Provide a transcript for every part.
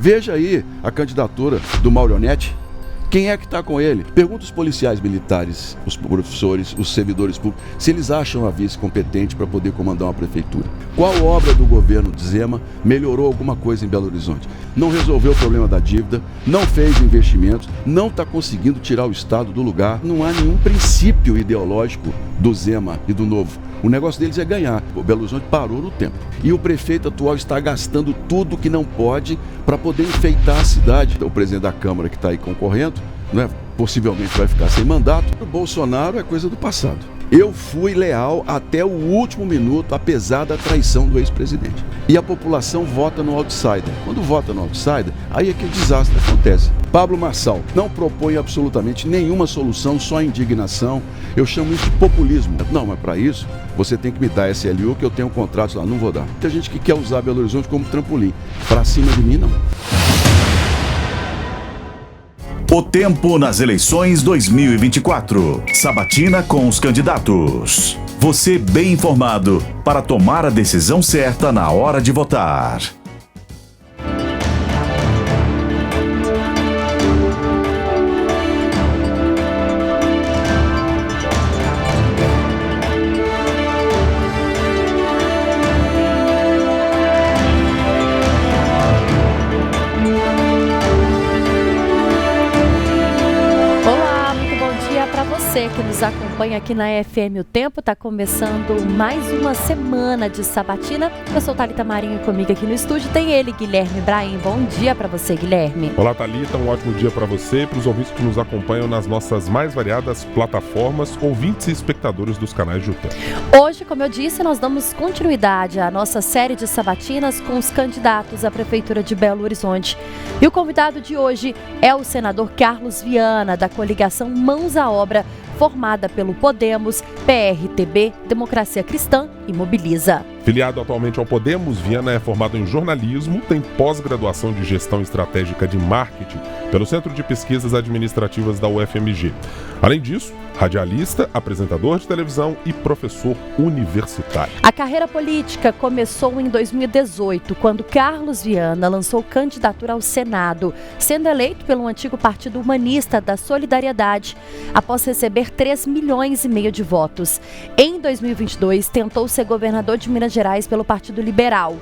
Veja aí a candidatura do Marionete. Quem é que está com ele? Pergunta os policiais militares, os professores, os servidores públicos, se eles acham a vice competente para poder comandar uma prefeitura. Qual obra do governo de Zema melhorou alguma coisa em Belo Horizonte? Não resolveu o problema da dívida, não fez investimentos, não está conseguindo tirar o Estado do lugar. Não há nenhum princípio ideológico do Zema e do Novo. O negócio deles é ganhar. O Belo Horizonte parou no tempo. E o prefeito atual está gastando tudo que não pode para poder enfeitar a cidade. O presidente da Câmara que está aí concorrendo, né, possivelmente vai ficar sem mandato. O Bolsonaro é coisa do passado. Eu fui leal até o último minuto, apesar da traição do ex-presidente. E a população vota no outsider. Quando vota no outsider, aí é que o desastre acontece. Pablo Marçal não propõe absolutamente nenhuma solução, só indignação. Eu chamo isso de populismo. Não, mas para isso, você tem que me dar SLU, que eu tenho contratos lá. Não vou dar. Tem gente que quer usar Belo Horizonte como trampolim. Para cima de mim, não. O tempo nas eleições 2024. Sabatina com os candidatos. Você bem informado para tomar a decisão certa na hora de votar. Você que nos acompanha aqui na FM O Tempo, está começando mais uma semana de sabatina. Eu sou Thalita Marinho e comigo aqui no estúdio tem ele, Guilherme Brahim. Bom dia para você, Guilherme. Olá, Thalita, um ótimo dia para você e para os ouvintes que nos acompanham nas nossas mais variadas plataformas, ouvintes e espectadores dos canais de O Tempo. Hoje, como eu disse, nós damos continuidade à nossa série de sabatinas com os candidatos à Prefeitura de Belo Horizonte. E o convidado de hoje é o senador Carlos Viana, da coligação Mãos à Obra, formada pelo Podemos, PRTB, Democracia Cristã e Mobiliza. Filiado atualmente ao Podemos, Viana é formado em jornalismo, tem pós-graduação de gestão estratégica de marketing pelo Centro de Pesquisas Administrativas da UFMG. Além disso, radialista, apresentador de televisão e professor universitário. A carreira política começou em 2018, quando Carlos Viana lançou candidatura ao Senado, sendo eleito pelo antigo Partido Humanista da Solidariedade, após receber 3,5 milhões de votos. Em 2022, tentou ser governador de Minas Gerais pelo Partido Liberal.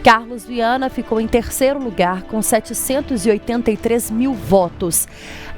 Carlos Viana ficou em terceiro lugar com 783 mil votos.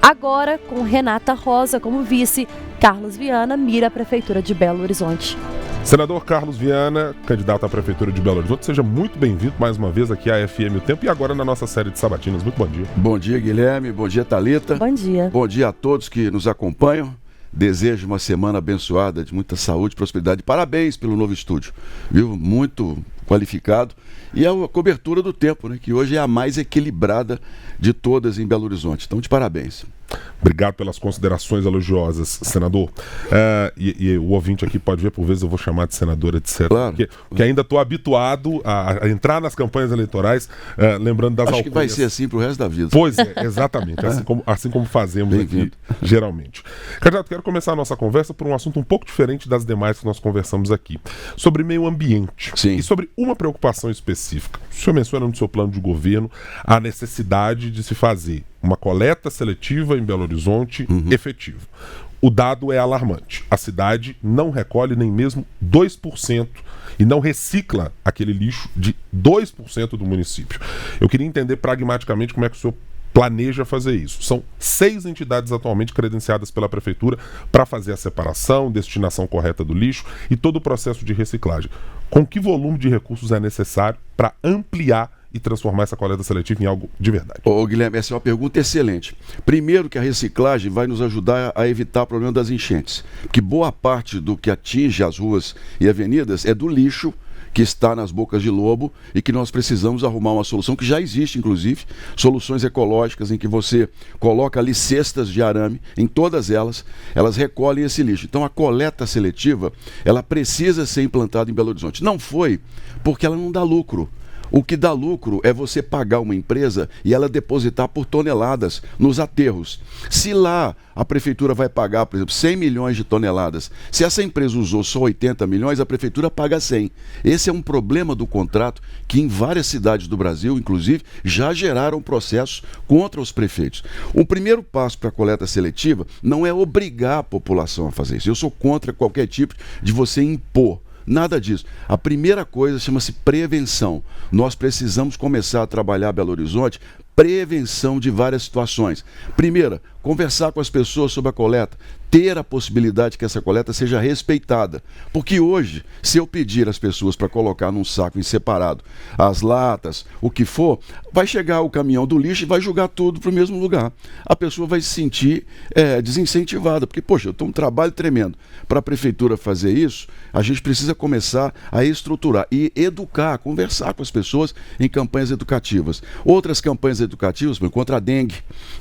Agora, com Renata Rosa como vice, Carlos Viana mira a Prefeitura de Belo Horizonte. Senador Carlos Viana, candidato à Prefeitura de Belo Horizonte, seja muito bem-vindo mais uma vez aqui à FM O Tempo e agora na nossa série de sabatinas. Muito bom dia. Bom dia, Guilherme. Bom dia, Thalita. Bom dia. Bom dia a todos que nos acompanham. Desejo uma semana abençoada, de muita saúde e prosperidade. Parabéns pelo novo estúdio, viu? Muito qualificado. E a cobertura do tempo, né? Que hoje é a mais equilibrada de todas em Belo Horizonte. Então, de parabéns. Obrigado pelas considerações elogiosas, senador. E o ouvinte aqui pode ver, por vezes eu vou chamar de senadora, etc. Claro. Porque ainda estou habituado a entrar nas campanhas eleitorais, lembrando das alcunhas. Acho que vai ser assim pro resto da vida. Pois é, exatamente. assim como fazemos aqui, geralmente. Candidato, quero começar a nossa conversa por um assunto um pouco diferente das demais que nós conversamos aqui. Sobre meio ambiente. Sim. E sobre uma preocupação específica. O senhor menciona no seu plano de governo a necessidade de se fazer uma coleta seletiva em Belo Horizonte efetiva. O dado é alarmante. A cidade não recolhe nem mesmo 2% e não recicla aquele lixo de 2% do município. Eu queria entender pragmaticamente como é que o senhor planeja fazer isso. São 6 entidades atualmente credenciadas pela Prefeitura para fazer a separação, destinação correta do lixo e todo o processo de reciclagem. Com que volume de recursos é necessário para ampliar e transformar essa coleta seletiva em algo de verdade? Ô, Guilherme, essa é uma pergunta excelente. Primeiro que a reciclagem vai nos ajudar a evitar o problema das enchentes, porque boa parte do que atinge as ruas e avenidas é do lixo que está nas bocas de lobo e que nós precisamos arrumar uma solução que já existe, inclusive, soluções ecológicas em que você coloca ali cestas de arame, em todas elas recolhem esse lixo. Então a coleta seletiva, ela precisa ser implantada em Belo Horizonte. Não foi porque ela não dá lucro. O que dá lucro é você pagar uma empresa e ela depositar por toneladas nos aterros. Se lá a prefeitura vai pagar, por exemplo, 100 milhões de toneladas, se essa empresa usou só 80 milhões, a prefeitura paga 100. Esse é um problema do contrato que em várias cidades do Brasil, inclusive, já geraram processos contra os prefeitos. O primeiro passo para a coleta seletiva não é obrigar a população a fazer isso. Eu sou contra qualquer tipo de você impor. Nada disso. A primeira coisa chama-se prevenção. Nós precisamos começar a trabalhar Belo Horizonte prevenção de várias situações. Primeira, conversar com as pessoas sobre a coleta, ter a possibilidade que essa coleta seja respeitada. Porque hoje, se eu pedir às pessoas para colocar num saco em separado as latas, o que for, vai chegar o caminhão do lixo e vai jogar tudo para o mesmo lugar. A pessoa vai se sentir desincentivada, porque, poxa, eu tenho um trabalho tremendo. Para a prefeitura fazer isso, a gente precisa começar a estruturar e educar, conversar com as pessoas em campanhas educativas. Outras campanhas educativas, por exemplo, contra a dengue.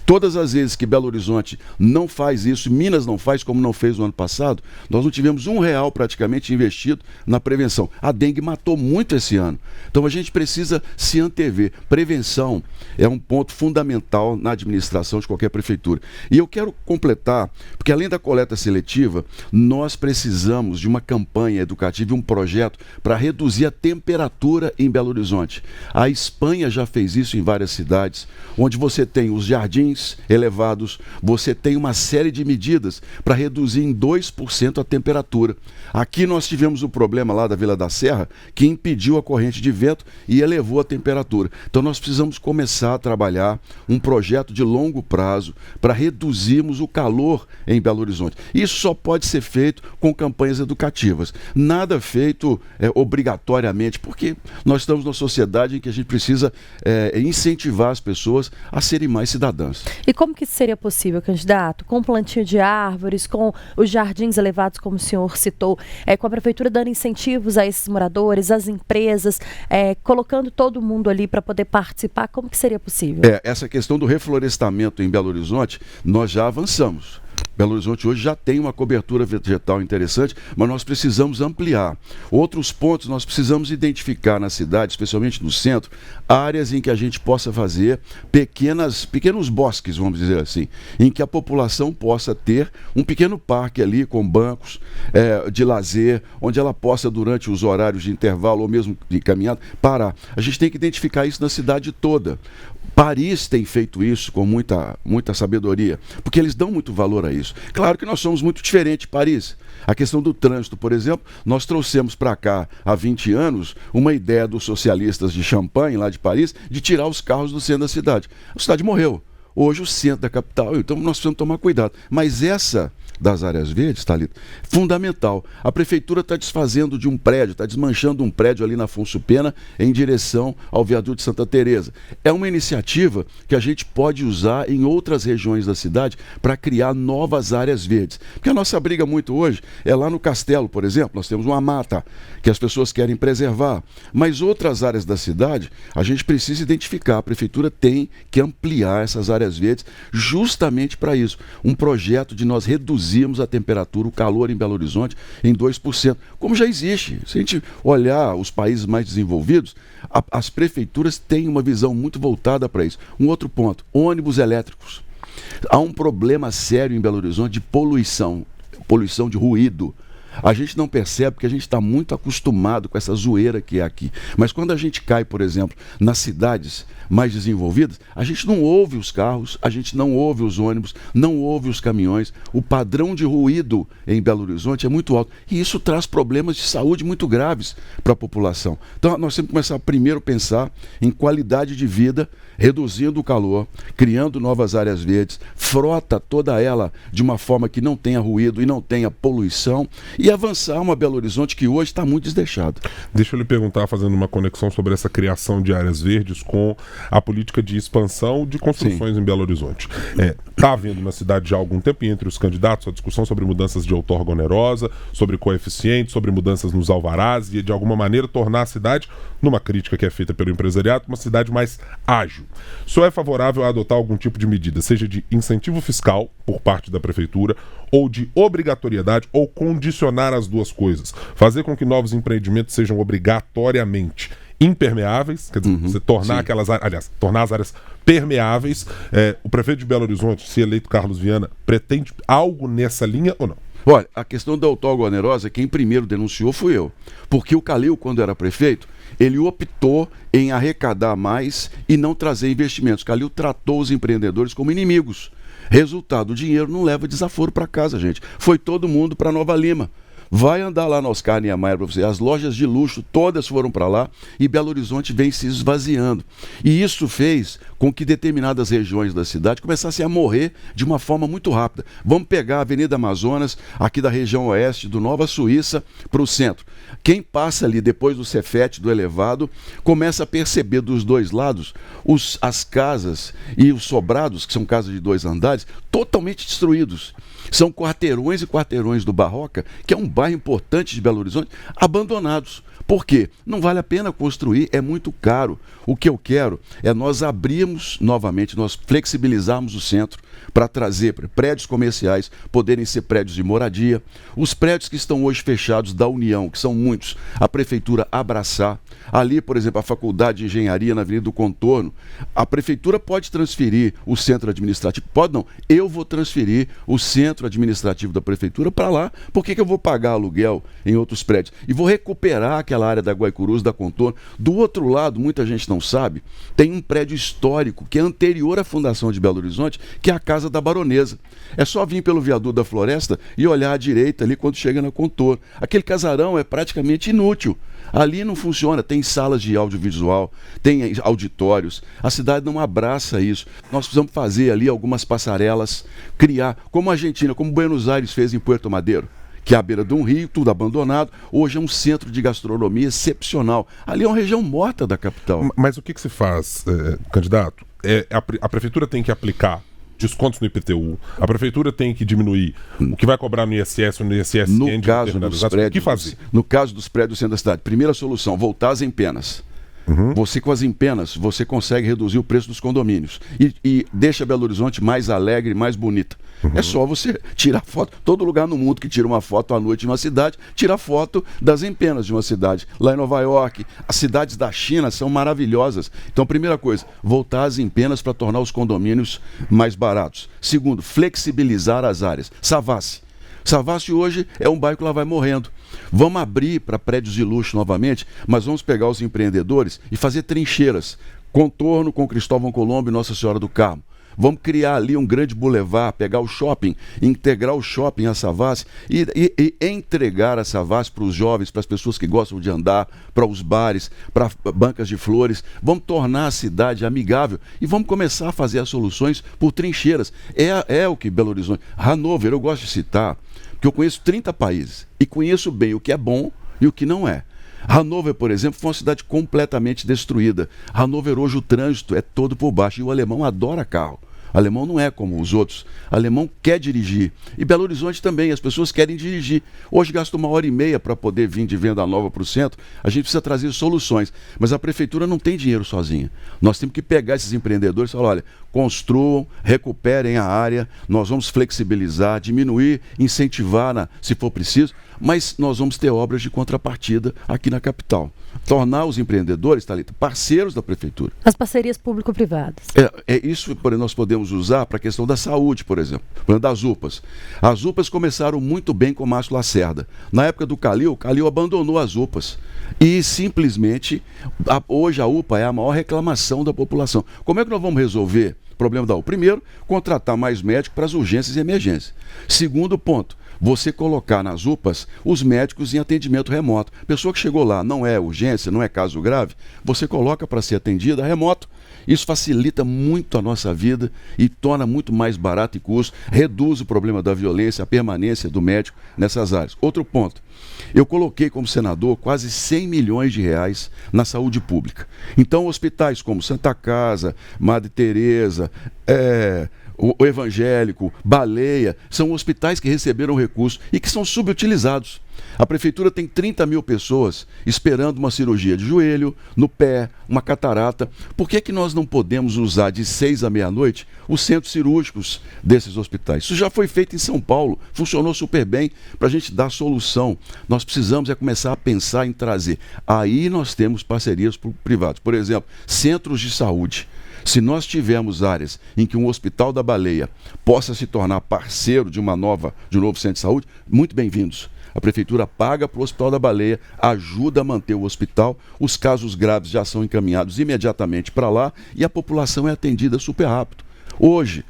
Todas as vezes que Belo Horizonte não faz isso, Minas não faz, como não fez no ano passado, nós não tivemos R$1 praticamente investido na prevenção. A dengue matou muito esse ano. Então a gente precisa se antever. Prevenção é um ponto fundamental na administração de qualquer prefeitura. E eu quero completar, porque além da coleta seletiva, nós precisamos de uma campanha educativa e um projeto para reduzir a temperatura em Belo Horizonte. A Espanha já fez isso em várias cidades, onde você tem os jardins elevados, você tem uma série de medidas para reduzir em 2% a temperatura. Aqui nós tivemos o problema lá da Vila da Serra, que impediu a corrente de vento e elevou a temperatura. Então nós precisamos começar a trabalhar um projeto de longo prazo para reduzirmos o calor em Belo Horizonte. Isso só pode ser feito com campanhas educativas. Nada feito obrigatoriamente, porque nós estamos numa sociedade em que a gente precisa incentivar as pessoas a serem mais cidadãs. E como que isso seria possível, candidato? Com plantio de árvores, com os jardins elevados, como o senhor citou, com a prefeitura dando incentivos a esses moradores, às empresas, colocando todo mundo ali para poder participar, como que seria possível? Essa questão do reflorestamento em Belo Horizonte, nós já avançamos. Belo Horizonte hoje já tem uma cobertura vegetal interessante, mas nós precisamos ampliar. Outros pontos nós precisamos identificar na cidade, especialmente no centro, áreas em que a gente possa fazer pequenos bosques, vamos dizer assim, em que a população possa ter um pequeno parque ali com bancos de lazer, onde ela possa, durante os horários de intervalo ou mesmo de caminhada, parar. A gente tem que identificar isso na cidade toda. Paris tem feito isso com muita sabedoria, porque eles dão muito valor a isso. Claro que nós somos muito diferentes de Paris. A questão do trânsito, por exemplo, nós trouxemos para cá, há 20 anos, uma ideia dos socialistas de Champagne, lá de Paris, de tirar os carros do centro da cidade. A cidade morreu. Hoje o centro da capital, então nós precisamos tomar cuidado. Mas essa das áreas verdes, Thalita, fundamental. A prefeitura está desfazendo de um prédio, está desmanchando um prédio ali na Afonso Pena em direção ao viaduto de Santa Teresa. É uma iniciativa que a gente pode usar em outras regiões da cidade para criar novas áreas verdes. Porque a nossa briga muito hoje é lá no Castelo, por exemplo, nós temos uma mata que as pessoas querem preservar, mas outras áreas da cidade a gente precisa identificar. A prefeitura tem que ampliar essas áreas verdes justamente para isso. Um projeto de nós reduzirmos a temperatura, o calor em Belo Horizonte em 2%, como já existe. Se a gente olhar os países mais desenvolvidos, as prefeituras têm uma visão muito voltada para isso. Um outro ponto, ônibus elétricos. Há um problema sério em Belo Horizonte de poluição de ruído. A gente não percebe porque a gente está muito acostumado com essa zoeira que é aqui. Mas quando a gente cai, por exemplo, nas cidades mais desenvolvidas, a gente não ouve os carros, a gente não ouve os ônibus, não ouve os caminhões. O padrão de ruído em Belo Horizonte é muito alto. E isso traz problemas de saúde muito graves para a população. Então nós temos que começar a primeiro pensar em qualidade de vida, reduzindo o calor, criando novas áreas verdes, frota toda ela de uma forma que não tenha ruído e não tenha poluição, e avançar uma Belo Horizonte que hoje está muito desleixado. Deixa eu lhe perguntar, fazendo uma conexão sobre essa criação de áreas verdes com a política de expansão de construções em Belo Horizonte. Está havendo na cidade já há algum tempo, e entre os candidatos, a discussão sobre mudanças de outorga onerosa, sobre coeficientes, sobre mudanças nos alvarás e, de alguma maneira, tornar a cidade, numa crítica que é feita pelo empresariado, uma cidade mais ágil. O senhor é favorável a adotar algum tipo de medida, seja de incentivo fiscal por parte da prefeitura, ou de obrigatoriedade, ou condicionar as duas coisas, fazer com que novos empreendimentos sejam obrigatoriamente impermeáveis, quer dizer, você tornar aquelas áreas, aliás, tornar as áreas permeáveis. O prefeito de Belo Horizonte, se eleito Carlos Viana, pretende algo nessa linha ou não? Olha, a questão da outorga onerosa, quem primeiro denunciou fui eu. Porque o Calil, quando era prefeito, ele optou em arrecadar mais e não trazer investimentos. Calil tratou os empreendedores como inimigos. Resultado, o dinheiro não leva desaforo para casa, gente. Foi todo mundo para Nova Lima. Vai andar lá no Oscar Niemeyer para você. As lojas de luxo todas foram para lá e Belo Horizonte vem se esvaziando. E isso fez com que determinadas regiões da cidade começassem a morrer de uma forma muito rápida. Vamos pegar a Avenida Amazonas, aqui da região oeste, do Nova Suíça, para o centro. Quem passa ali depois do Cefete, do elevado, começa a perceber dos dois lados as casas e os sobrados, que são casas de 2 andares, totalmente destruídos. São quarteirões e quarteirões do Barroca, que é um bairro importante de Belo Horizonte, abandonados. Por quê? Não vale a pena construir, é muito caro. O que eu quero é nós abrirmos novamente, nós flexibilizarmos o centro para trazer prédios comerciais, poderem ser prédios de moradia. Os prédios que estão hoje fechados da União, que são muitos, a prefeitura abraçar. Ali, por exemplo, a Faculdade de Engenharia na Avenida do Contorno, a prefeitura pode transferir o centro administrativo. Pode não, eu vou transferir o centro administrativo da prefeitura para lá. Por que eu vou pagar aluguel em outros prédios? E vou recuperar aquela área da Guaicurus, da Contorno. Do outro lado, muita gente não sabe, tem um prédio histórico que é anterior à fundação de Belo Horizonte, que é a Casa da Baronesa. É só vir pelo viaduto da Floresta e olhar à direita ali quando chega na Contorno. Aquele casarão é praticamente inútil. Ali não funciona, tem salas de audiovisual, tem auditórios, a cidade não abraça isso. Nós precisamos fazer ali algumas passarelas, criar, como a Argentina, como Buenos Aires fez em Puerto Madero, que é à beira de um rio, tudo abandonado, hoje é um centro de gastronomia excepcional. Ali é uma região morta da capital. Mas o que se faz, candidato? A prefeitura tem que aplicar descontos no IPTU, a prefeitura tem que diminuir o que vai cobrar no ISS ou no ISS. No caso dos prédios, o que fazer? No caso dos prédios do centro da cidade, primeira solução, voltar às empenas. Você com as empenas, você consegue reduzir o preço dos condomínios e deixa Belo Horizonte mais alegre, mais bonita. É só você tirar foto. Todo lugar no mundo que tira uma foto à noite de uma cidade, tira foto das empenas de uma cidade. Lá em Nova York, as cidades da China são maravilhosas. Então, primeira coisa, voltar às empenas para tornar os condomínios mais baratos. Segundo, flexibilizar as áreas. Savassi hoje é um bairro que lá vai morrendo. Vamos abrir para prédios de luxo novamente, mas vamos pegar os empreendedores e fazer trincheiras. Contorno com Cristóvão Colombo e Nossa Senhora do Carmo. Vamos criar ali um grande boulevard, pegar o shopping, integrar o shopping a Savassi e entregar a Savassi para os jovens, para as pessoas que gostam de andar, para os bares, para bancas de flores. Vamos tornar a cidade amigável e vamos começar a fazer as soluções por trincheiras. É o que Belo Horizonte... Hanover, eu gosto de citar, porque eu conheço 30 países e conheço bem o que é bom e o que não é. Hanover, por exemplo, foi uma cidade completamente destruída. Hanover hoje o trânsito é todo por baixo e o alemão adora carro. O alemão não é como os outros. O alemão quer dirigir. E Belo Horizonte também, as pessoas querem dirigir. Hoje gasta 1h30 para poder vir de Venda Nova para o centro. A gente precisa trazer soluções. Mas a prefeitura não tem dinheiro sozinha. Nós temos que pegar esses empreendedores e falar, olha, construam, recuperem a área, nós vamos flexibilizar, diminuir, incentivar, se for preciso, mas nós vamos ter obras de contrapartida aqui na capital. Tornar os empreendedores, Thalita, parceiros da prefeitura. As parcerias público-privadas. Isso nós podemos usar para a questão da saúde, por exemplo, das UPAs. As UPAs começaram muito bem com o Márcio Lacerda. Na época do Calil abandonou as UPAs. E simplesmente, hoje a UPA é a maior reclamação da população. Como é que nós vamos resolver o problema da UPA? Primeiro, contratar mais médicos para as urgências e emergências. Segundo ponto, você colocar nas UPAs os médicos em atendimento remoto. Pessoa que chegou lá, não é urgência, não é caso grave, você coloca para ser atendida remoto. Isso facilita muito a nossa vida e torna muito mais barato e custo, reduz o problema da violência, a permanência do médico nessas áreas. Outro ponto, eu coloquei como senador quase 100 milhões de reais na saúde pública. Então, hospitais como Santa Casa, Madre Teresa, o Evangélico, Baleia, são hospitais que receberam recursos e que são subutilizados. A prefeitura tem 30 mil pessoas esperando uma cirurgia de joelho, no pé, uma catarata. Por que nós não podemos usar de 6 à meia-noite os centros cirúrgicos desses hospitais? Isso já foi feito em São Paulo, funcionou super bem para a gente dar solução. Nós precisamos começar a pensar em trazer. Aí nós temos parcerias privadas. Por exemplo, centros de saúde. Se nós tivermos áreas em que um hospital da Baleia possa se tornar parceiro de um novo centro de saúde, muito bem-vindos. A prefeitura paga para o Hospital da Baleia, ajuda a manter o hospital, os casos graves já são encaminhados imediatamente para lá e a população é atendida super rápido. Hoje,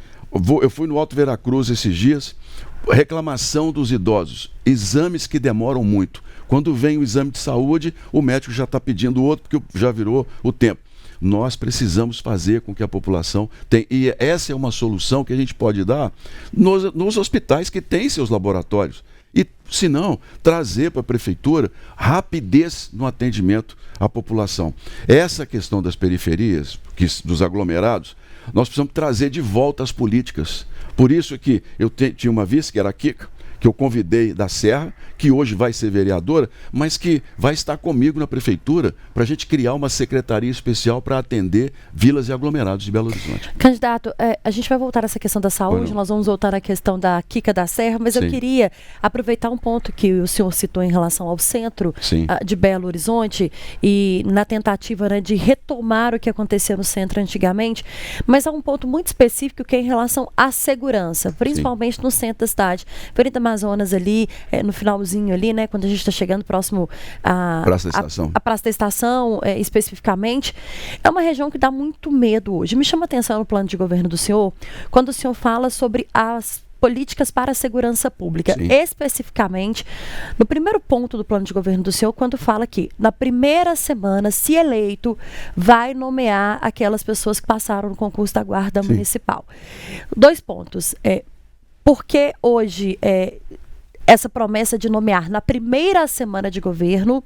eu fui no Alto Veracruz esses dias, reclamação dos idosos, exames que demoram muito. Quando vem o exame de saúde, o médico já está pedindo outro porque já virou o tempo. Nós precisamos fazer com que a população tenha, e essa é uma solução que a gente pode dar nos hospitais que têm seus laboratórios. E, se não, trazer para a prefeitura rapidez no atendimento à população. Essa questão das periferias, dos aglomerados, nós precisamos trazer de volta as políticas. Por isso que eu tinha uma vice, que era a Kika, que eu convidei da Serra, que hoje vai ser vereadora, mas que vai estar comigo na prefeitura para a gente criar uma secretaria especial para atender vilas e aglomerados de Belo Horizonte. Candidato, a gente vai voltar a essa questão da saúde, nós vamos voltar à questão da Kika da Serra, mas Sim. Eu queria aproveitar um ponto que o senhor citou em relação ao centro de Belo Horizonte e na tentativa, né, de retomar o que acontecia no centro antigamente, mas há um ponto muito específico que é em relação à segurança, principalmente Sim. no centro da cidade. Avenida Amazonas ali, no finalzinho ali, né, quando a gente está chegando próximo à Praça da Estação, especificamente, é uma região que dá muito medo hoje. Me chama a atenção no plano de governo do senhor, quando o senhor fala sobre as políticas para a segurança pública, Sim. especificamente no primeiro ponto do plano de governo do senhor, quando fala que na primeira semana, se eleito, vai nomear aquelas pessoas que passaram no concurso da Guarda Sim. Municipal. 2 pontos. Por que hoje essa promessa de nomear na primeira semana de governo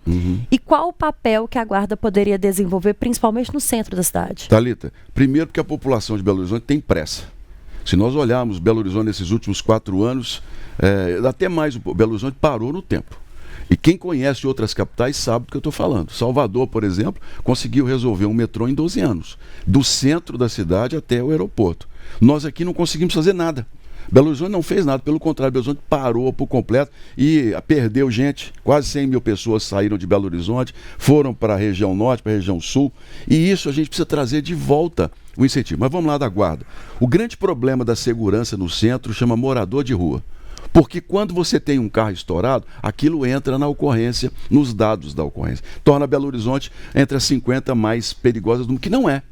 e qual o papel que a Guarda poderia desenvolver, principalmente no centro da cidade? Thalita, primeiro porque a população de Belo Horizonte tem pressa. Se nós olharmos Belo Horizonte nesses últimos 4 anos, até mais, Belo Horizonte parou no tempo. E quem conhece outras capitais sabe do que eu estou falando. Salvador, por exemplo, conseguiu resolver um metrô em 12 anos, do centro da cidade até o aeroporto. Nós aqui não conseguimos fazer nada. Belo Horizonte não fez nada, pelo contrário, Belo Horizonte parou por completo e perdeu gente. Quase 100 mil pessoas saíram de Belo Horizonte, foram para a região norte, para a região sul, e isso a gente precisa trazer de volta o incentivo. Mas vamos lá da Guarda. O grande problema da segurança no centro chama morador de rua. Porque quando você tem um carro estourado, aquilo entra na ocorrência, nos dados da ocorrência. Torna Belo Horizonte entre as 50 mais perigosas do mundo, que não é.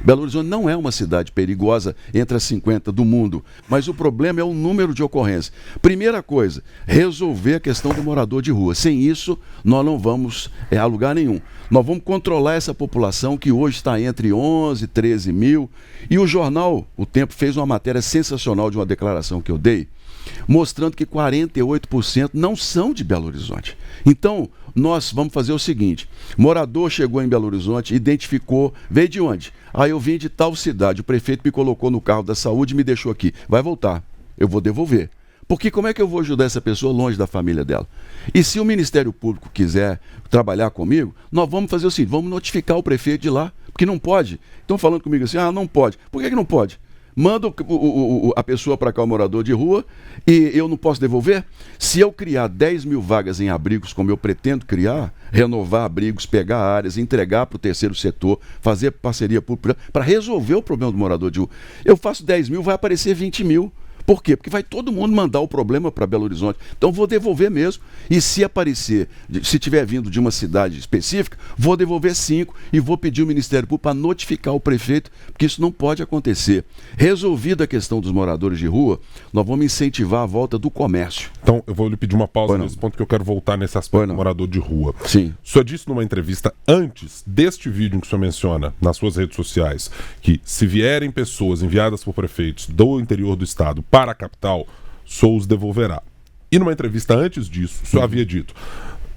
Belo Horizonte não é uma cidade perigosa entre as 50 do mundo, mas o problema é o número de ocorrências. Primeira coisa, resolver a questão do morador de rua. Sem isso, nós não vamos a lugar nenhum. Nós vamos controlar essa população que hoje está entre 11 e 13 mil. E o jornal O Tempo fez uma matéria sensacional de uma declaração que eu dei, mostrando que 48% não são de Belo Horizonte. Então, nós vamos fazer o seguinte: morador chegou em Belo Horizonte, identificou, veio de onde? Eu vim de tal cidade, o prefeito me colocou no carro da saúde e me deixou aqui. Vai voltar, eu vou devolver. Porque como é que eu vou ajudar essa pessoa longe da família dela? E se o Ministério Público quiser trabalhar comigo, nós vamos fazer o seguinte: vamos notificar o prefeito de lá, porque não pode. Estão falando comigo assim, não pode. Por que não pode? Manda a pessoa para cá, o morador de rua, e eu não posso devolver? Se eu criar 10 mil vagas em abrigos, como eu pretendo criar, renovar abrigos, pegar áreas, entregar para o terceiro setor, fazer parceria pública, para resolver o problema do morador de rua, eu faço 10 mil, vai aparecer 20 mil. Por quê? Porque vai todo mundo mandar o problema para Belo Horizonte. Então vou devolver mesmo. E se aparecer, se tiver vindo de uma cidade específica, vou devolver 5 e vou pedir o Ministério Público para notificar o prefeito, porque isso não pode acontecer. Resolvida a questão dos moradores de rua, nós vamos incentivar a volta do comércio. Então eu vou lhe pedir uma pausa nesse ponto, que eu quero voltar nesse aspecto do morador de rua. Sim. O senhor disse numa entrevista antes deste vídeo que o senhor menciona nas suas redes sociais que se vierem pessoas enviadas por prefeitos do interior do estado para a capital, o senhor os devolverá. E numa entrevista antes disso, o senhor havia dito: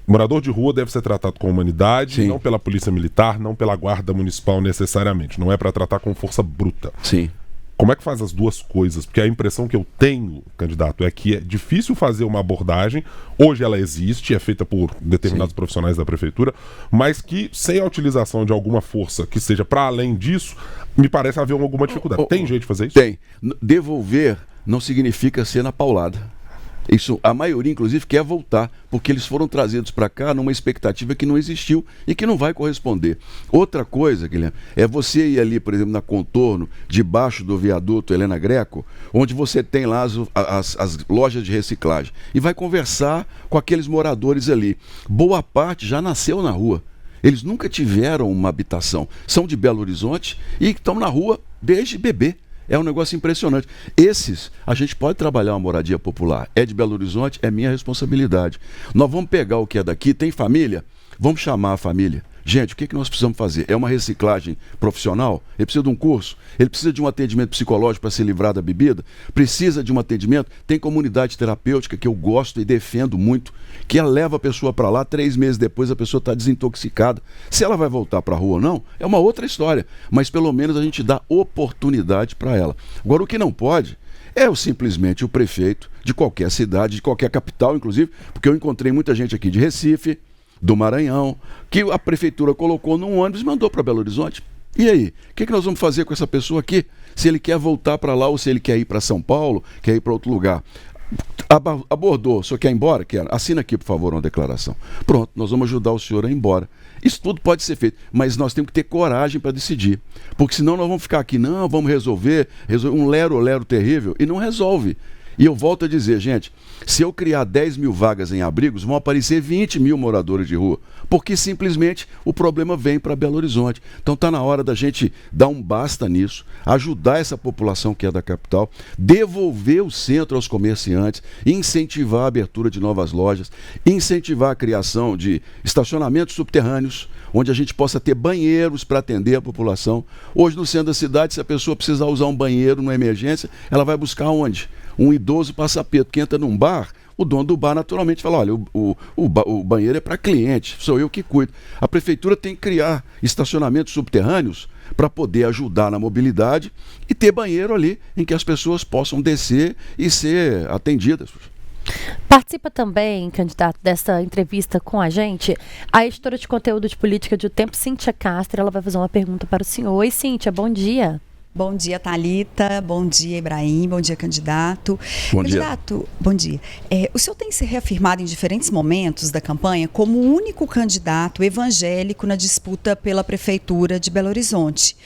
morador de rua deve ser tratado com humanidade, Sim. não pela polícia militar, não pela guarda municipal necessariamente. Não é para tratar com força bruta. Sim. Como é que faz as duas coisas? Porque a impressão que eu tenho, candidato, é que é difícil fazer uma abordagem. Hoje ela existe, é feita por determinados profissionais da prefeitura, mas que sem a utilização de alguma força que seja para além disso, me parece haver alguma dificuldade. Tem jeito de fazer isso? Tem. Devolver não significa ser na paulada. Isso, a maioria, inclusive, quer voltar, porque eles foram trazidos para cá numa expectativa que não existiu e que não vai corresponder. Outra coisa, Guilherme, é você ir ali, por exemplo, na Contorno, debaixo do viaduto Helena Greco, onde você tem lá as lojas de reciclagem, e vai conversar com aqueles moradores ali. Boa parte já nasceu na rua. Eles nunca tiveram uma habitação. São de Belo Horizonte e estão na rua desde bebê. É um negócio impressionante. Esses, a gente pode trabalhar uma moradia popular. É de Belo Horizonte, é minha responsabilidade. Nós vamos pegar o que é daqui, tem família? Vamos chamar a família. Gente, o que nós precisamos fazer? É uma reciclagem profissional? Ele precisa de um curso? Ele precisa de um atendimento psicológico para se livrar da bebida? Precisa de um atendimento? Tem comunidade terapêutica que eu gosto e defendo muito, que ela leva a pessoa para lá, 3 meses depois a pessoa está desintoxicada. Se ela vai voltar para a rua ou não, é uma outra história. Mas pelo menos a gente dá oportunidade para ela. Agora, o que não pode é simplesmente o prefeito de qualquer cidade, de qualquer capital, inclusive, porque eu encontrei muita gente aqui de Recife, do Maranhão, que a prefeitura colocou num ônibus e mandou para Belo Horizonte. E aí? O que nós vamos fazer com essa pessoa aqui? Se ele quer voltar para lá ou se ele quer ir para São Paulo, quer ir para outro lugar. Abordou, o senhor quer ir embora? Quer. Assina aqui, por favor, uma declaração. Pronto, nós vamos ajudar o senhor a ir embora. Isso tudo pode ser feito, mas nós temos que ter coragem para decidir. Porque senão nós vamos ficar aqui, não, vamos resolver um lero-lero terrível, e não resolve. E eu volto a dizer, gente, se eu criar 10 mil vagas em abrigos, vão aparecer 20 mil moradores de rua, porque simplesmente o problema vem para Belo Horizonte. Então está na hora da gente dar um basta nisso, ajudar essa população que é da capital, devolver o centro aos comerciantes, incentivar a abertura de novas lojas, incentivar a criação de estacionamentos subterrâneos, onde a gente possa ter banheiros para atender a população. Hoje no centro da cidade, se a pessoa precisar usar um banheiro numa emergência, ela vai buscar onde? Um idoso passapeto que entra num bar, o dono do bar naturalmente fala, olha, o banheiro é para cliente, sou eu que cuido. A prefeitura tem que criar estacionamentos subterrâneos para poder ajudar na mobilidade e ter banheiro ali em que as pessoas possam descer e ser atendidas. Participa também, candidato, dessa entrevista com a gente, a editora de conteúdo de política de O Tempo, Cíntia Castro. Ela vai fazer uma pergunta para o senhor. Oi, Cíntia, bom dia. Bom dia, Thalita. Bom dia, Ibrahim. Bom dia, candidato. Bom candidato, dia. Bom dia. O senhor tem se reafirmado em diferentes momentos da campanha como o único candidato evangélico na disputa pela Prefeitura de Belo Horizonte.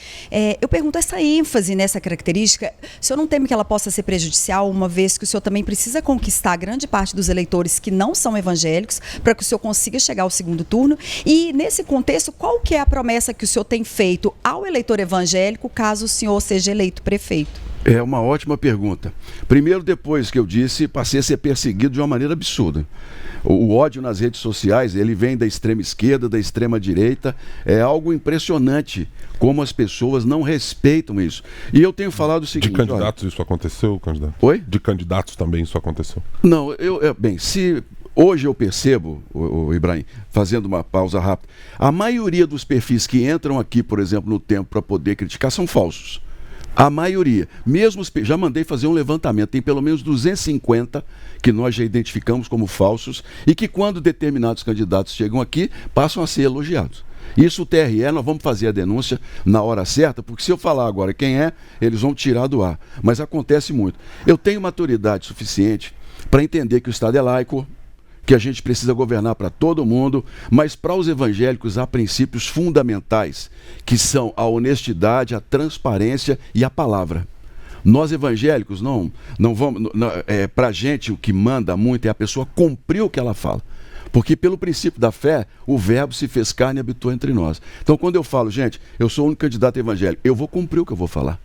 Eu pergunto, essa ênfase nessa característica, o senhor não teme que ela possa ser prejudicial, uma vez que o senhor também precisa conquistar grande parte dos eleitores que não são evangélicos, para que o senhor consiga chegar ao segundo turno? E, nesse contexto, qual que é a promessa que o senhor tem feito ao eleitor evangélico, caso o senhor seja eleito prefeito? É uma ótima pergunta. Primeiro, depois que eu disse, passei a ser perseguido de uma maneira absurda. O ódio nas redes sociais, ele vem da extrema esquerda, da extrema direita. É algo impressionante como as pessoas não respeitam isso. E eu tenho falado o seguinte... De candidatos isso aconteceu, candidato? Oi? De candidatos também isso aconteceu? Não, bem, se... Hoje eu percebo, o Ibrahim, fazendo uma pausa rápida, a maioria dos perfis que entram aqui, por exemplo, no Tempo para poder criticar são falsos. A maioria. Mesmo já mandei fazer um levantamento, tem pelo menos 250 que nós já identificamos como falsos e que quando determinados candidatos chegam aqui, passam a ser elogiados. Isso o TRE, nós vamos fazer a denúncia na hora certa, porque se eu falar agora quem é, eles vão tirar do ar. Mas acontece muito. Eu tenho maturidade suficiente para entender que o Estado é laico, que a gente precisa governar para todo mundo, mas para os evangélicos há princípios fundamentais, que são a honestidade, a transparência e a palavra. Nós evangélicos não vamos... para a gente o que manda muito é a pessoa cumprir o que ela fala. Porque pelo princípio da fé, o verbo se fez carne e habitou entre nós. Então quando eu falo, gente, eu sou o único candidato evangélico, eu vou cumprir o que eu vou falar.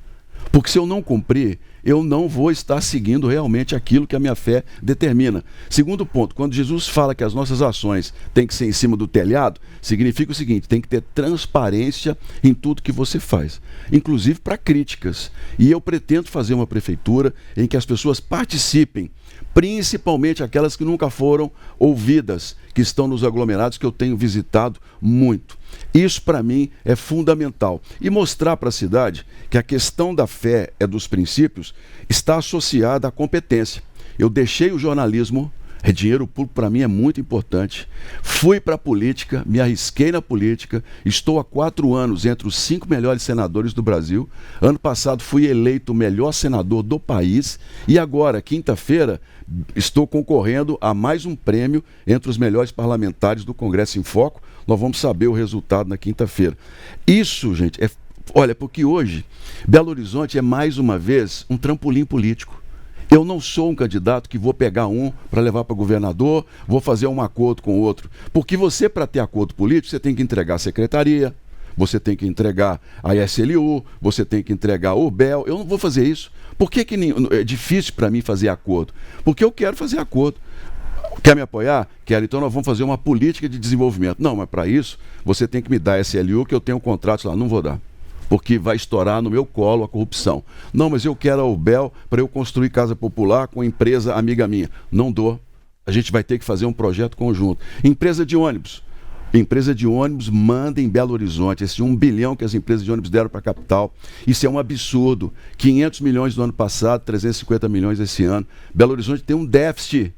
Porque se eu não cumprir, eu não vou estar seguindo realmente aquilo que a minha fé determina. Segundo ponto, quando Jesus fala que as nossas ações têm que ser em cima do telhado, significa o seguinte, tem que ter transparência em tudo que você faz, inclusive para críticas. E eu pretendo fazer uma prefeitura em que as pessoas participem, principalmente aquelas que nunca foram ouvidas, que estão nos aglomerados, que eu tenho visitado muito. Isso, para mim, é fundamental. E mostrar para a cidade que a questão da fé é dos princípios está associada à competência. Eu deixei o jornalismo, dinheiro público para mim é muito importante. Fui para a política, me arrisquei na política, estou há 4 anos entre os 5 melhores senadores do Brasil. Ano passado fui eleito o melhor senador do país e agora, quinta-feira, estou concorrendo a mais um prêmio entre os melhores parlamentares do Congresso em Foco. Nós vamos saber o resultado na quinta-feira. Isso, gente, olha, porque hoje Belo Horizonte é mais uma vez um trampolim político. Eu não sou um candidato que vou pegar um para levar para governador, vou fazer um acordo com o outro. Porque você, para ter acordo político, você tem que entregar a secretaria, você tem que entregar a SLU, você tem que entregar a URBEL. Eu não vou fazer isso. Por que é difícil para mim fazer acordo? Porque eu quero fazer acordo. Quer me apoiar? Quero. Então nós vamos fazer uma política de desenvolvimento. Não, mas para isso, você tem que me dar a SLU, que eu tenho um contrato lá. Não vou dar. Porque vai estourar no meu colo a corrupção. Não, mas eu quero a URBEL para eu construir casa popular com empresa amiga minha. Não dou. A gente vai ter que fazer um projeto conjunto. Empresa de ônibus. Empresa de ônibus manda em Belo Horizonte. Esse 1 bilhão que as empresas de ônibus deram para a capital. Isso é um absurdo. 500 milhões no ano passado, 350 milhões esse ano. Belo Horizonte tem um déficit.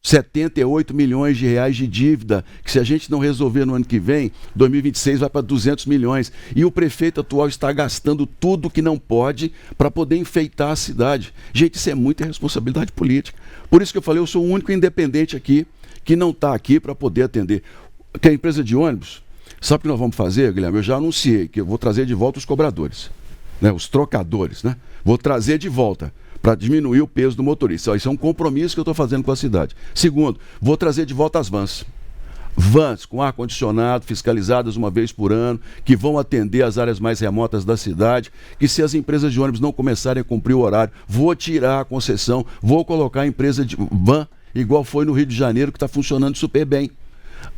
78 milhões de reais de dívida, que se a gente não resolver no ano que vem, 2026 vai para 200 milhões. E o prefeito atual está gastando tudo que não pode para poder enfeitar a cidade. Gente, isso é muita responsabilidade política. Por isso que eu falei, eu sou o único independente aqui, que não está aqui para poder atender. Que a empresa de ônibus, sabe o que nós vamos fazer, Guilherme? Eu já anunciei que eu vou trazer de volta os cobradores, né? Os trocadores, né? Vou trazer de volta, para diminuir o peso do motorista. Isso é um compromisso que eu estou fazendo com a cidade. Segundo, vou trazer de volta as vans. Vans com ar-condicionado, fiscalizadas uma vez por ano, que vão atender as áreas mais remotas da cidade, que se as empresas de ônibus não começarem a cumprir o horário, vou tirar a concessão, vou colocar a empresa de van, igual foi no Rio de Janeiro, que está funcionando super bem.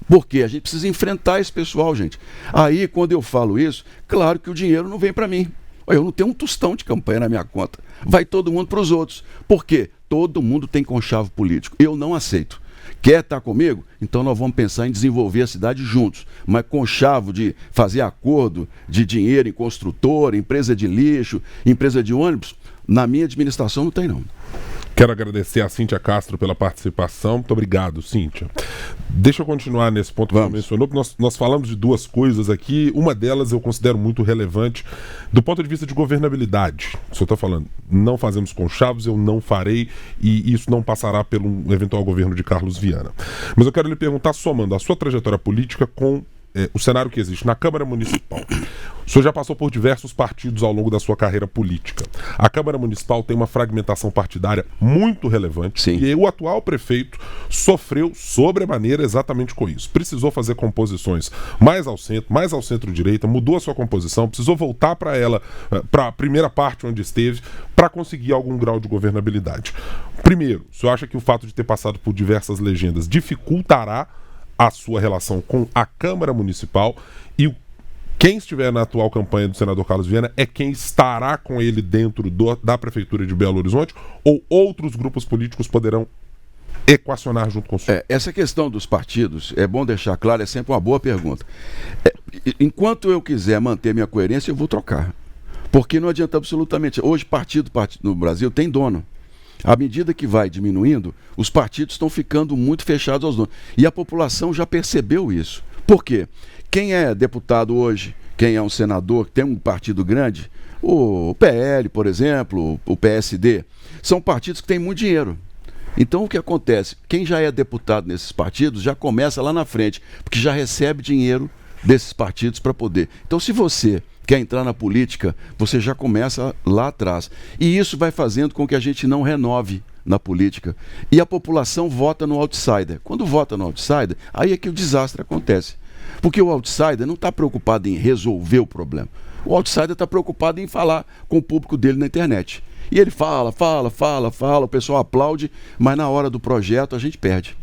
Porque a gente precisa enfrentar esse pessoal, gente. Aí, quando eu falo isso, claro que o dinheiro não vem para mim. Eu não tenho um tostão de campanha na minha conta. Vai todo mundo para os outros. Por quê? Todo mundo tem conchavo político. Eu não aceito. Quer estar comigo? Então nós vamos pensar em desenvolver a cidade juntos. Mas conchavo de fazer acordo de dinheiro em construtora, empresa de lixo, empresa de ônibus, na minha administração não tem não. Quero agradecer a Cíntia Castro pela participação. Muito obrigado, Cíntia. Deixa eu continuar nesse ponto que você mencionou, porque nós falamos de 2 coisas aqui. Uma delas eu considero muito relevante do ponto de vista de governabilidade. O senhor está falando, não fazemos conchavos, eu não farei, e isso não passará pelo eventual governo de Carlos Viana. Mas eu quero lhe perguntar, somando a sua trajetória política com o cenário que existe na Câmara Municipal. O senhor já passou por diversos partidos ao longo da sua carreira política. A Câmara Municipal tem uma fragmentação partidária muito relevante. Sim. E o atual prefeito sofreu sobremaneira exatamente com isso. Precisou fazer composições mais ao centro-direita, mudou a sua composição, precisou voltar para a primeira parte onde esteve, para conseguir algum grau de governabilidade. Primeiro, o senhor acha que o fato de ter passado por diversas legendas dificultará a sua relação com a Câmara Municipal, e quem estiver na atual campanha do senador Carlos Viana é quem estará com ele dentro da Prefeitura de Belo Horizonte, ou outros grupos políticos poderão equacionar junto com o senhor? Essa questão dos partidos, é bom deixar claro, é sempre uma boa pergunta. Enquanto eu quiser manter minha coerência, eu vou trocar. Porque não adianta absolutamente. Hoje, partido no Brasil tem dono. À medida que vai diminuindo, os partidos estão ficando muito fechados aos donos. E a população já percebeu isso. Por quê? Quem é deputado hoje, quem é um senador, que tem um partido grande, o PL, por exemplo, o PSD, são partidos que têm muito dinheiro. Então o que acontece? Quem já é deputado nesses partidos já começa lá na frente, porque já recebe dinheiro desses partidos para poder. Então se você quer entrar na política, você já começa lá atrás. E isso vai fazendo com que a gente não renove na política. E a população vota no outsider. Quando vota no outsider, aí é que o desastre acontece. Porque o outsider não está preocupado em resolver o problema. O outsider está preocupado em falar com o público dele na internet. E ele fala, o pessoal aplaude, mas na hora do projeto a gente perde.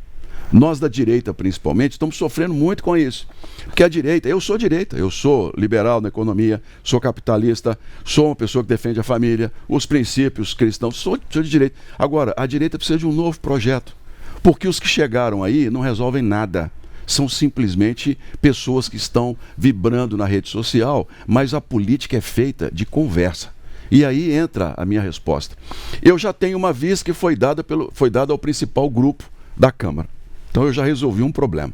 Nós da direita, principalmente, estamos sofrendo muito com isso. Porque a direita, eu sou liberal na economia, sou capitalista, sou uma pessoa que defende a família, os princípios cristãos, sou de direita. Agora, a direita precisa de um novo projeto, porque os que chegaram aí não resolvem nada. são simplesmente pessoas que estão vibrando na rede social, mas a política é feita de conversa. E aí entra a minha resposta. Eu já tenho uma vice que foi dada ao principal grupo da Câmara. Então eu já resolvi um problema.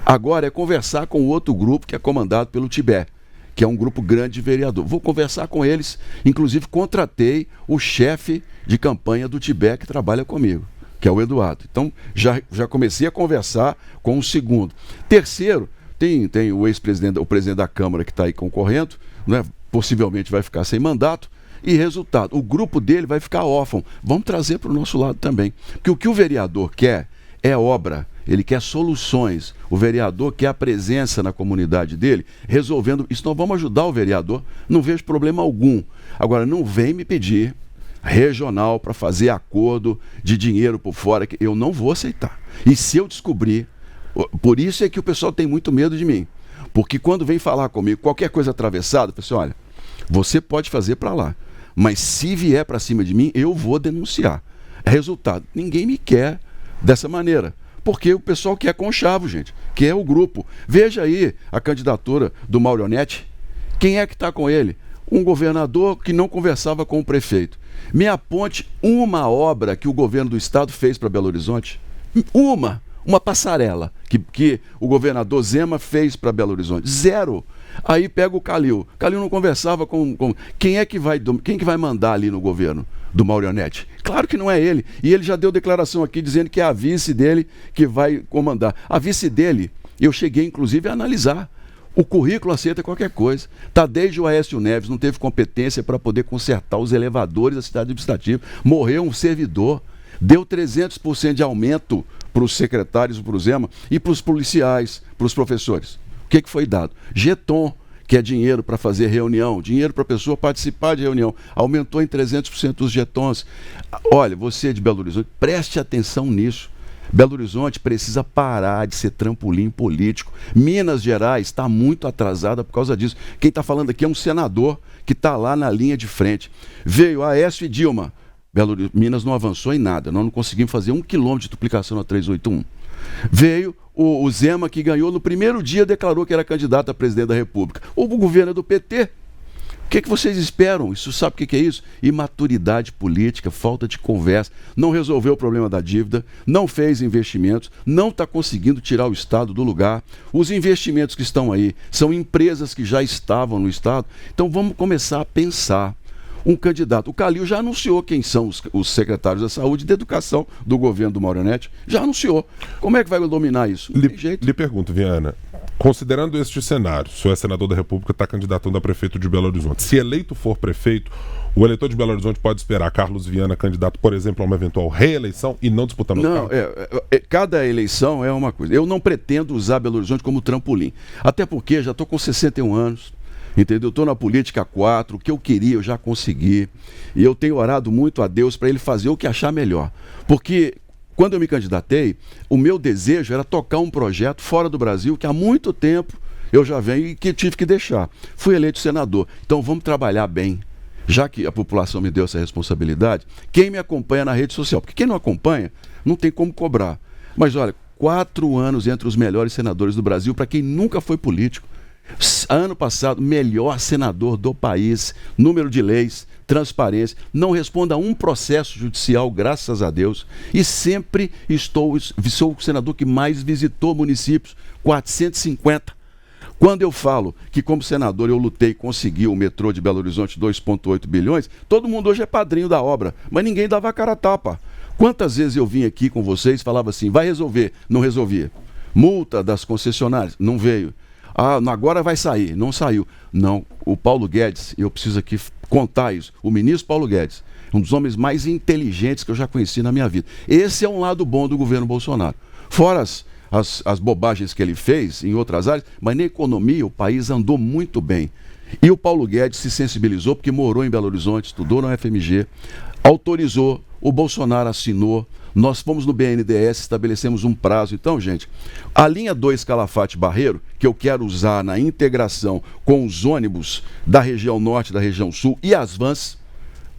Agora é conversar com o outro grupo que é comandado pelo Tibé, que é um grupo grande de vereador. Vou conversar com eles, inclusive contratei o chefe de campanha do Tibé que trabalha comigo, que é o Eduardo. Então já comecei a conversar com o segundo. Terceiro, tem o ex-presidente, o presidente da Câmara que está aí concorrendo, né? Possivelmente vai ficar sem mandato. E resultado, o grupo dele vai ficar órfão. Vamos trazer para o nosso lado também. Porque o que o vereador quer é obra, ele quer soluções. O vereador quer a presença na comunidade dele, resolvendo isso. Nós vamos ajudar o vereador, não vejo problema algum. Agora, não vem me pedir regional para fazer acordo de dinheiro por fora, que eu não vou aceitar. E se eu descobrir, por isso é que o pessoal tem muito medo de mim. Porque quando vem falar comigo, qualquer coisa atravessada, eu falo assim, olha, você pode fazer para lá. Mas se vier para cima de mim, eu vou denunciar. Resultado, ninguém me quer dessa maneira. Porque o pessoal quer conchavo, gente. Quer o grupo. Veja aí a candidatura do Maurionetti. Quem é que está com ele? Um governador que não conversava com o prefeito. Me aponte uma obra que o governo do estado fez para Belo Horizonte. Uma passarela que o governador Zema fez para Belo Horizonte. Zero. Aí pega o Calil. Calil não conversava com quem que vai mandar ali no governo do Maurionetti? Claro que não é ele. E ele já deu declaração aqui dizendo que é a vice dele que vai comandar. A vice dele, eu cheguei inclusive a analisar. O currículo aceita qualquer coisa. Tá desde o Aécio Neves, não teve competência para poder consertar os elevadores da cidade administrativa. Morreu um servidor. Deu 300% de aumento para os secretários, para o Zema, e para os policiais, para os professores. O que foi dado? Jeton, que é dinheiro para fazer reunião, dinheiro para a pessoa participar de reunião. Aumentou em 300% os jetons. Olha, você de Belo Horizonte, preste atenção nisso. Belo Horizonte precisa parar de ser trampolim político. Minas Gerais está muito atrasada por causa disso. Quem está falando aqui é um senador que está lá na linha de frente. Veio Aécio e Dilma. Minas não avançou em nada. Nós não conseguimos fazer 1 quilômetro de duplicação na 381. Veio o Zema, que ganhou no primeiro dia, declarou que era candidato a presidente da República. O governo é do PT. O que vocês esperam? Isso sabe o que é isso? Imaturidade política, falta de conversa, não resolveu o problema da dívida, não fez investimentos, não está conseguindo tirar o Estado do lugar. Os investimentos que estão aí são empresas que já estavam no Estado. Então vamos começar a pensar. Um candidato. O Calil já anunciou quem são os secretários da saúde e da educação do governo do Maurionetti. Já anunciou. Como é que vai dominar isso? Não tem jeito. Lhe pergunto, Viana, considerando este cenário, o senhor é senador da República, está candidatando a prefeito de Belo Horizonte. Se eleito for prefeito, o eleitor de Belo Horizonte pode esperar Carlos Viana candidato, por exemplo, a uma eventual reeleição e não disputar no cargo? Cada eleição é uma coisa. Eu não pretendo usar Belo Horizonte como trampolim. Até porque já estou com 61 anos. Entendeu? Estou na política há 4, o que eu queria eu já consegui. E eu tenho orado muito a Deus para ele fazer o que achar melhor. Porque quando eu me candidatei, o meu desejo era tocar um projeto fora do Brasil que há muito tempo eu já venho e que tive que deixar. Fui eleito senador. Então vamos trabalhar bem. Já que a população me deu essa responsabilidade, quem me acompanha na rede social? Porque quem não acompanha, não tem como cobrar. Mas olha, 4 anos entre os melhores senadores do Brasil para quem nunca foi político. Ano passado, melhor senador do país, número de leis, transparência, não responda a um processo judicial, graças a Deus, e sempre sou o senador que mais visitou municípios, 450. Quando eu falo que como senador eu lutei e consegui o metrô de Belo Horizonte 2,8 bilhões, todo mundo hoje é padrinho da obra, mas ninguém dava a cara a tapa. Quantas vezes eu vim aqui com vocês e falava assim, vai resolver, não resolvia. Multa das concessionárias, não veio. Agora vai sair, não saiu. Não, o Paulo Guedes, eu preciso aqui contar isso, o ministro Paulo Guedes, um dos homens mais inteligentes que eu já conheci na minha vida. Esse é um lado bom do governo Bolsonaro. Fora as bobagens que ele fez em outras áreas, mas na economia o país andou muito bem. E o Paulo Guedes se sensibilizou porque morou em Belo Horizonte, estudou na UFMG, autorizou, o Bolsonaro assinou, nós fomos no BNDES, estabelecemos um prazo. Então, gente, a linha 2 Calafate Barreiro, que eu quero usar na integração com os ônibus da região norte, da região sul e as vans,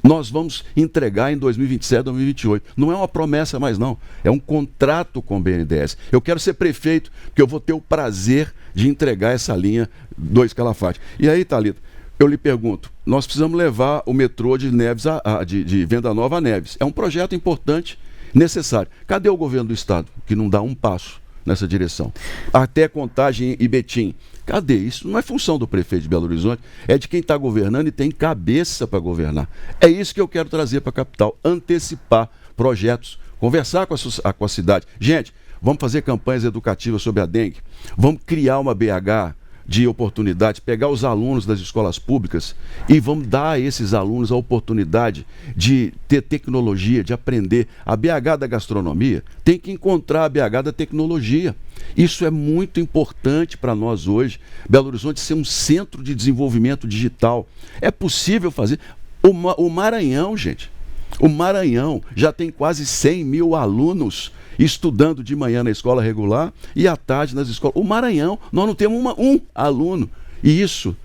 Nós vamos entregar em 2027, 2028. Não é uma promessa mais não, é um contrato com o BNDES. Eu quero ser prefeito, porque eu vou ter o prazer de entregar essa linha 2 Calafate. E aí, Thalita, eu lhe pergunto, nós precisamos levar o metrô de Neves de Venda Nova a Neves. É um projeto importante, necessário. Cadê o governo do estado, que não dá um passo nessa direção? Até Contagem e Betim. Cadê? Isso não é função do prefeito de Belo Horizonte, é de quem está governando e tem cabeça para governar. É isso que eu quero trazer para a capital, antecipar projetos, conversar com a cidade. Gente, vamos fazer campanhas educativas sobre a dengue, vamos criar uma BH de oportunidade, pegar os alunos das escolas públicas e vamos dar a esses alunos a oportunidade de ter tecnologia, de aprender. A BH da gastronomia tem que encontrar a BH da tecnologia. Isso é muito importante para nós hoje. Belo Horizonte ser um centro de desenvolvimento digital. É possível fazer. O Maranhão, gente, o Maranhão já tem quase 100 mil alunos estudando de manhã na escola regular e à tarde nas escolas. O Maranhão, nós não temos um aluno. E isso,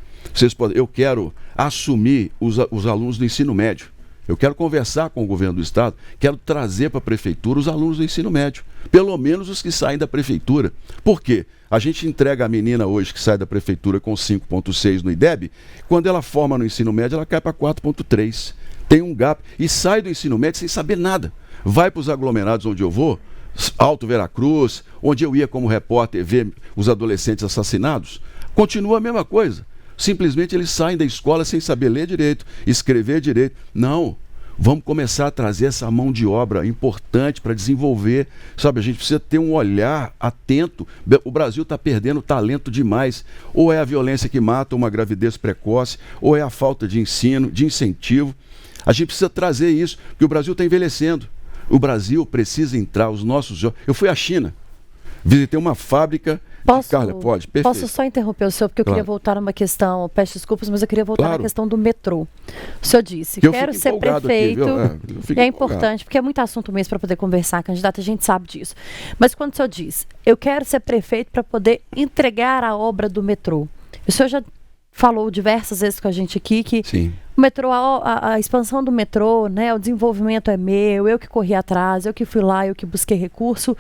eu quero assumir os alunos do ensino médio. Eu quero conversar com o governo do estado, quero trazer para a prefeitura os alunos do ensino médio. Pelo menos os que saem da prefeitura. Por quê? A gente entrega a menina hoje que sai da prefeitura com 5,6 no IDEB, quando ela forma no ensino médio, ela cai para 4,3. Tem um gap e sai do ensino médio sem saber nada. Vai para os aglomerados onde eu vou, Alto Veracruz, onde eu ia como repórter ver os adolescentes assassinados, continua a mesma coisa. Simplesmente eles saem da escola sem saber ler direito, escrever direito. Não, vamos começar a trazer essa mão de obra importante para desenvolver. Sabe, a gente precisa ter um olhar atento. O Brasil está perdendo talento demais. Ou é a violência que mata, uma gravidez precoce, ou é a falta de ensino, de incentivo. A gente precisa trazer isso, porque o Brasil está envelhecendo. O Brasil precisa entrar, os nossos jovens. Eu fui à China, visitei uma fábrica. Carla, pode? Perfeito. Posso só interromper o senhor, porque eu queria voltar numa questão, peço desculpas, mas eu queria voltar na questão do metrô. O senhor disse, quero ser prefeito, aqui, é importante, porque é muito assunto mesmo para poder conversar, candidato, a gente sabe disso. Mas quando o senhor diz, eu quero ser prefeito para poder entregar a obra do metrô, o senhor já falou diversas vezes com a gente aqui que sim, o metrô, a expansão do metrô, né, o desenvolvimento é meu, eu que corri atrás, eu que fui lá, eu que busquei recurso,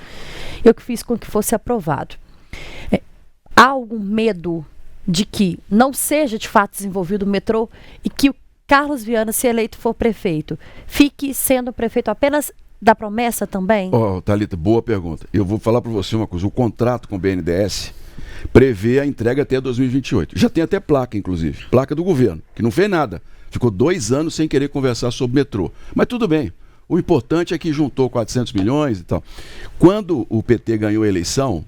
eu que fiz com que fosse aprovado. Há algum medo de que não seja de fato desenvolvido o metrô e que o Carlos Viana, se eleito for prefeito, fique sendo prefeito apenas da promessa também? Thalita, boa pergunta. Eu vou falar para você uma coisa, o contrato com o BNDES prevê a entrega até 2028. Já tem até placa, inclusive, placa do governo, que não fez nada. Ficou 2 anos sem querer conversar sobre metrô. Mas tudo bem. O importante é que juntou 400 milhões e tal. Quando o PT ganhou a eleição,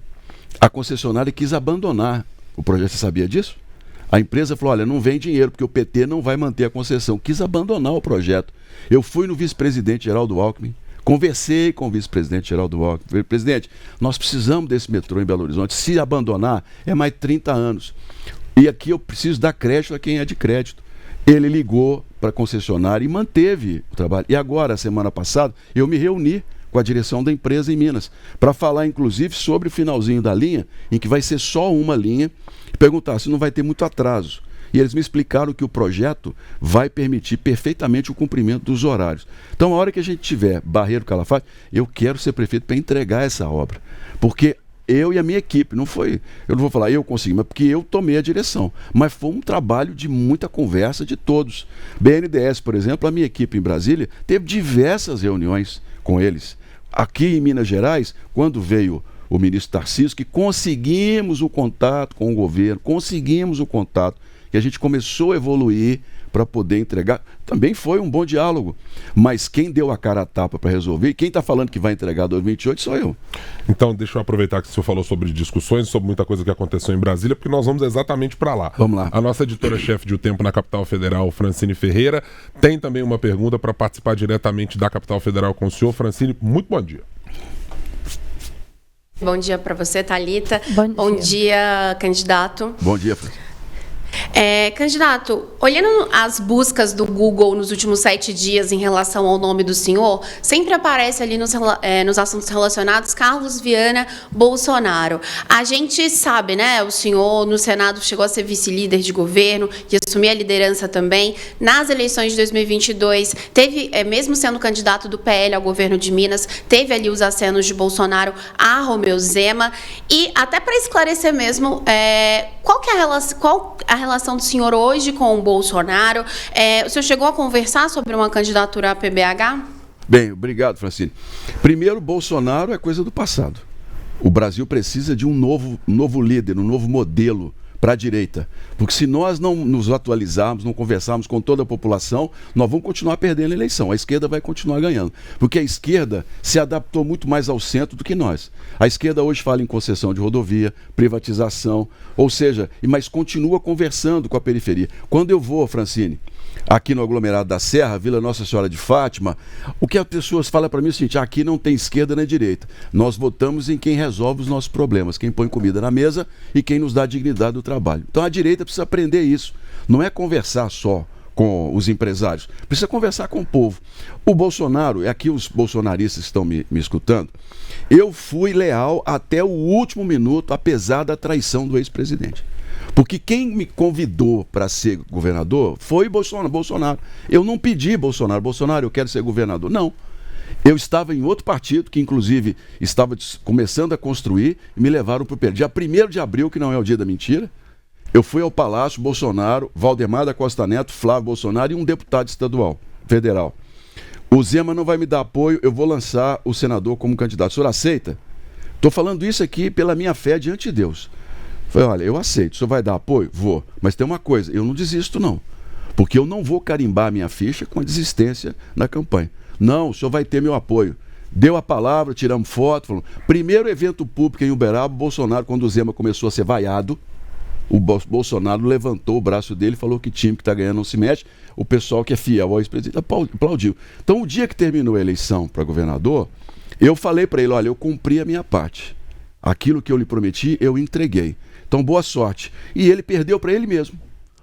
a concessionária quis abandonar o projeto. Você sabia disso? A empresa falou, olha, não vem dinheiro, porque o PT não vai manter a concessão. Quis abandonar o projeto. Eu fui no vice-presidente Geraldo Alckmin, conversei com o vice-presidente Geraldo Alckmin. Falei, presidente, nós precisamos desse metrô em Belo Horizonte. Se abandonar, é mais 30 anos. E aqui eu preciso dar crédito a quem é de crédito. Ele ligou para a concessionária e manteve o trabalho. E agora, semana passada, eu me reuni com a direção da empresa em Minas, para falar, inclusive, sobre o finalzinho da linha, em que vai ser só uma linha, e perguntar se não vai ter muito atraso. E eles me explicaram que o projeto vai permitir perfeitamente o cumprimento dos horários. Então, a hora que a gente tiver Barreiro Calafate, eu quero ser prefeito para entregar essa obra. Porque eu e a minha equipe, não foi, eu não vou falar eu consegui, mas porque eu tomei a direção. Mas foi um trabalho de muita conversa de todos. BNDES, por exemplo, a minha equipe em Brasília teve diversas reuniões com eles. Aqui em Minas Gerais, quando veio o ministro Tarcísio, que conseguimos o contato com o governo, que a gente começou a evoluir para poder entregar, também foi um bom diálogo. Mas quem deu a cara a tapa para resolver, e quem está falando que vai entregar 2028 sou eu. Então, deixa eu aproveitar que o senhor falou sobre discussões, sobre muita coisa que aconteceu em Brasília, porque nós vamos exatamente para lá. Vamos lá. A nossa editora-chefe de O Tempo na Capital Federal, Francine Ferreira, tem também uma pergunta para participar diretamente da Capital Federal com o senhor. Francine, muito bom dia. Bom dia para você, Thalita. Bom dia, candidato. Bom dia, Francine. Candidato, olhando as buscas do Google nos últimos 7 dias em relação ao nome do senhor, sempre aparece ali nos assuntos relacionados Carlos Viana Bolsonaro. A gente sabe, né, o senhor no Senado chegou a ser vice-líder de governo e assumir a liderança também. Nas eleições de 2022, teve, mesmo sendo candidato do PL ao governo de Minas, teve ali os acenos de Bolsonaro a Romeu Zema. E até para esclarecer mesmo, qual a relação do senhor hoje com o Bolsonaro? O senhor chegou a conversar sobre uma candidatura à PBH? Bem, obrigado, Francine. Primeiro, Bolsonaro é coisa do passado. O Brasil precisa de um novo líder, um novo modelo para a direita. Porque se nós não nos atualizarmos, não conversarmos com toda a população, nós vamos continuar perdendo a eleição. A esquerda vai continuar ganhando. Porque a esquerda se adaptou muito mais ao centro do que nós. A esquerda hoje fala em concessão de rodovia, privatização, ou seja, mas continua conversando com a periferia. Quando eu vou, Francine, aqui no aglomerado da Serra, Vila Nossa Senhora de Fátima, o que as pessoas falam para mim é o seguinte: aqui não tem esquerda nem direita. Nós votamos em quem resolve os nossos problemas, quem põe comida na mesa e quem nos dá dignidade do trabalho. Então a direita precisa aprender isso. Não é conversar só com os empresários, precisa conversar com o povo. O Bolsonaro, aqui os bolsonaristas estão me escutando, eu fui leal até o último minuto, apesar da traição do ex-presidente. Porque quem me convidou para ser governador foi Bolsonaro. Eu não pedi Bolsonaro, eu quero ser governador. Não. Eu estava em outro partido, que inclusive estava começando a construir, e me levaram para o dia 1º de abril, que não é o dia da mentira. Eu fui ao Palácio Bolsonaro, Valdemar da Costa Neto, Flávio Bolsonaro e um deputado estadual, federal. O Zema não vai me dar apoio, eu vou lançar o senador como candidato. O senhor aceita? Estou falando isso aqui pela minha fé diante de Deus. Falei, olha, eu aceito, o senhor vai dar apoio? Vou. Mas tem uma coisa, eu não desisto não. Porque eu não vou carimbar a minha ficha com a desistência na campanha. Não, o senhor vai ter meu apoio. Deu a palavra, tiramos foto. Falamos. Primeiro evento público em Uberaba, Bolsonaro, quando o Zema começou a ser vaiado, o Bolsonaro levantou o braço dele e falou que time que está ganhando não se mexe. O pessoal que é fiel ao ex-presidente aplaudiu. Então, o dia que terminou a eleição para governador, eu falei para ele, olha, eu cumpri a minha parte. Aquilo que eu lhe prometi, eu entreguei. Então, boa sorte. E ele perdeu para ele mesmo.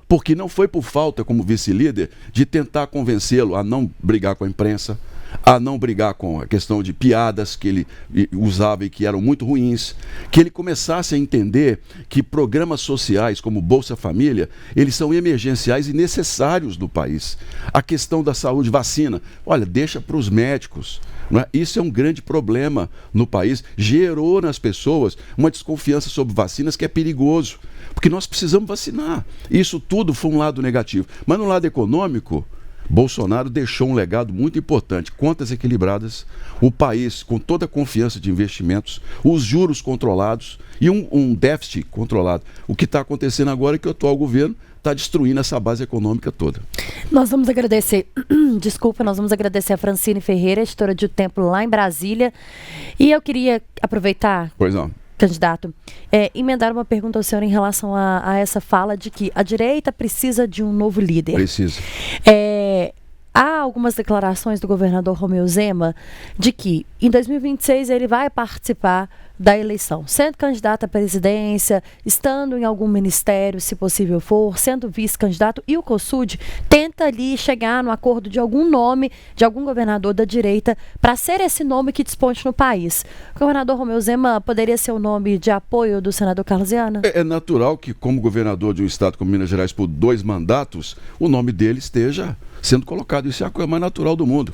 Porque não foi por falta, como vice-líder, de tentar convencê-lo a não brigar com a imprensa, a não brigar com a questão de piadas que ele usava e que eram muito ruins, que ele começasse a entender que programas sociais como Bolsa Família, eles são emergenciais e necessários no país. A questão da saúde, vacina, olha, deixa para os médicos. Não é? Isso é um grande problema no país, gerou nas pessoas uma desconfiança sobre vacinas que é perigoso, porque nós precisamos vacinar. Isso tudo foi um lado negativo. Mas no lado econômico, Bolsonaro deixou um legado muito importante, contas equilibradas, o país com toda a confiança de investimentos, os juros controlados e um déficit controlado. O que está acontecendo agora é que o atual governo está destruindo essa base econômica toda. Nós vamos agradecer, nós vamos agradecer a Francine Ferreira, editora de O Tempo lá em Brasília. E eu queria aproveitar... Pois não. Candidato, emendar uma pergunta ao senhor em relação a essa fala de que a direita precisa de um novo líder. Precisa. Há algumas declarações do governador Romeu Zema de que em 2026 ele vai participar da eleição, sendo candidato à presidência, estando em algum ministério, se possível for, sendo vice-candidato, e o COSUD tenta ali chegar no acordo de algum nome, de algum governador da direita, para ser esse nome que desponte no país. O governador Romeu Zema poderia ser o nome de apoio do senador Carlos Viana? É natural que, como governador de um estado como Minas Gerais por 2 mandatos, o nome dele esteja sendo colocado. Isso é a coisa mais natural do mundo.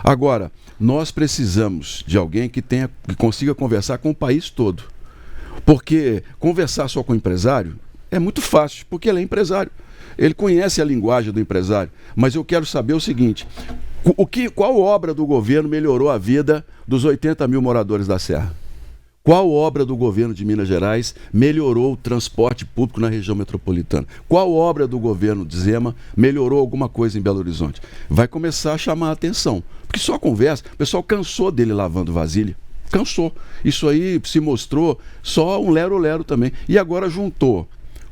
Agora, nós precisamos de alguém que consiga conversar com o país todo. Porque conversar só com o empresário é muito fácil, porque ele é empresário. Ele conhece a linguagem do empresário. Mas eu quero saber o seguinte, qual obra do governo melhorou a vida dos 80 mil moradores da Serra? Qual obra do governo de Minas Gerais melhorou o transporte público na região metropolitana? Qual obra do governo de Zema melhorou alguma coisa em Belo Horizonte? Vai começar a chamar a atenção. Porque só conversa, o pessoal cansou dele lavando vasilha. Cansou. Isso aí se mostrou só um lero-lero também. E agora juntou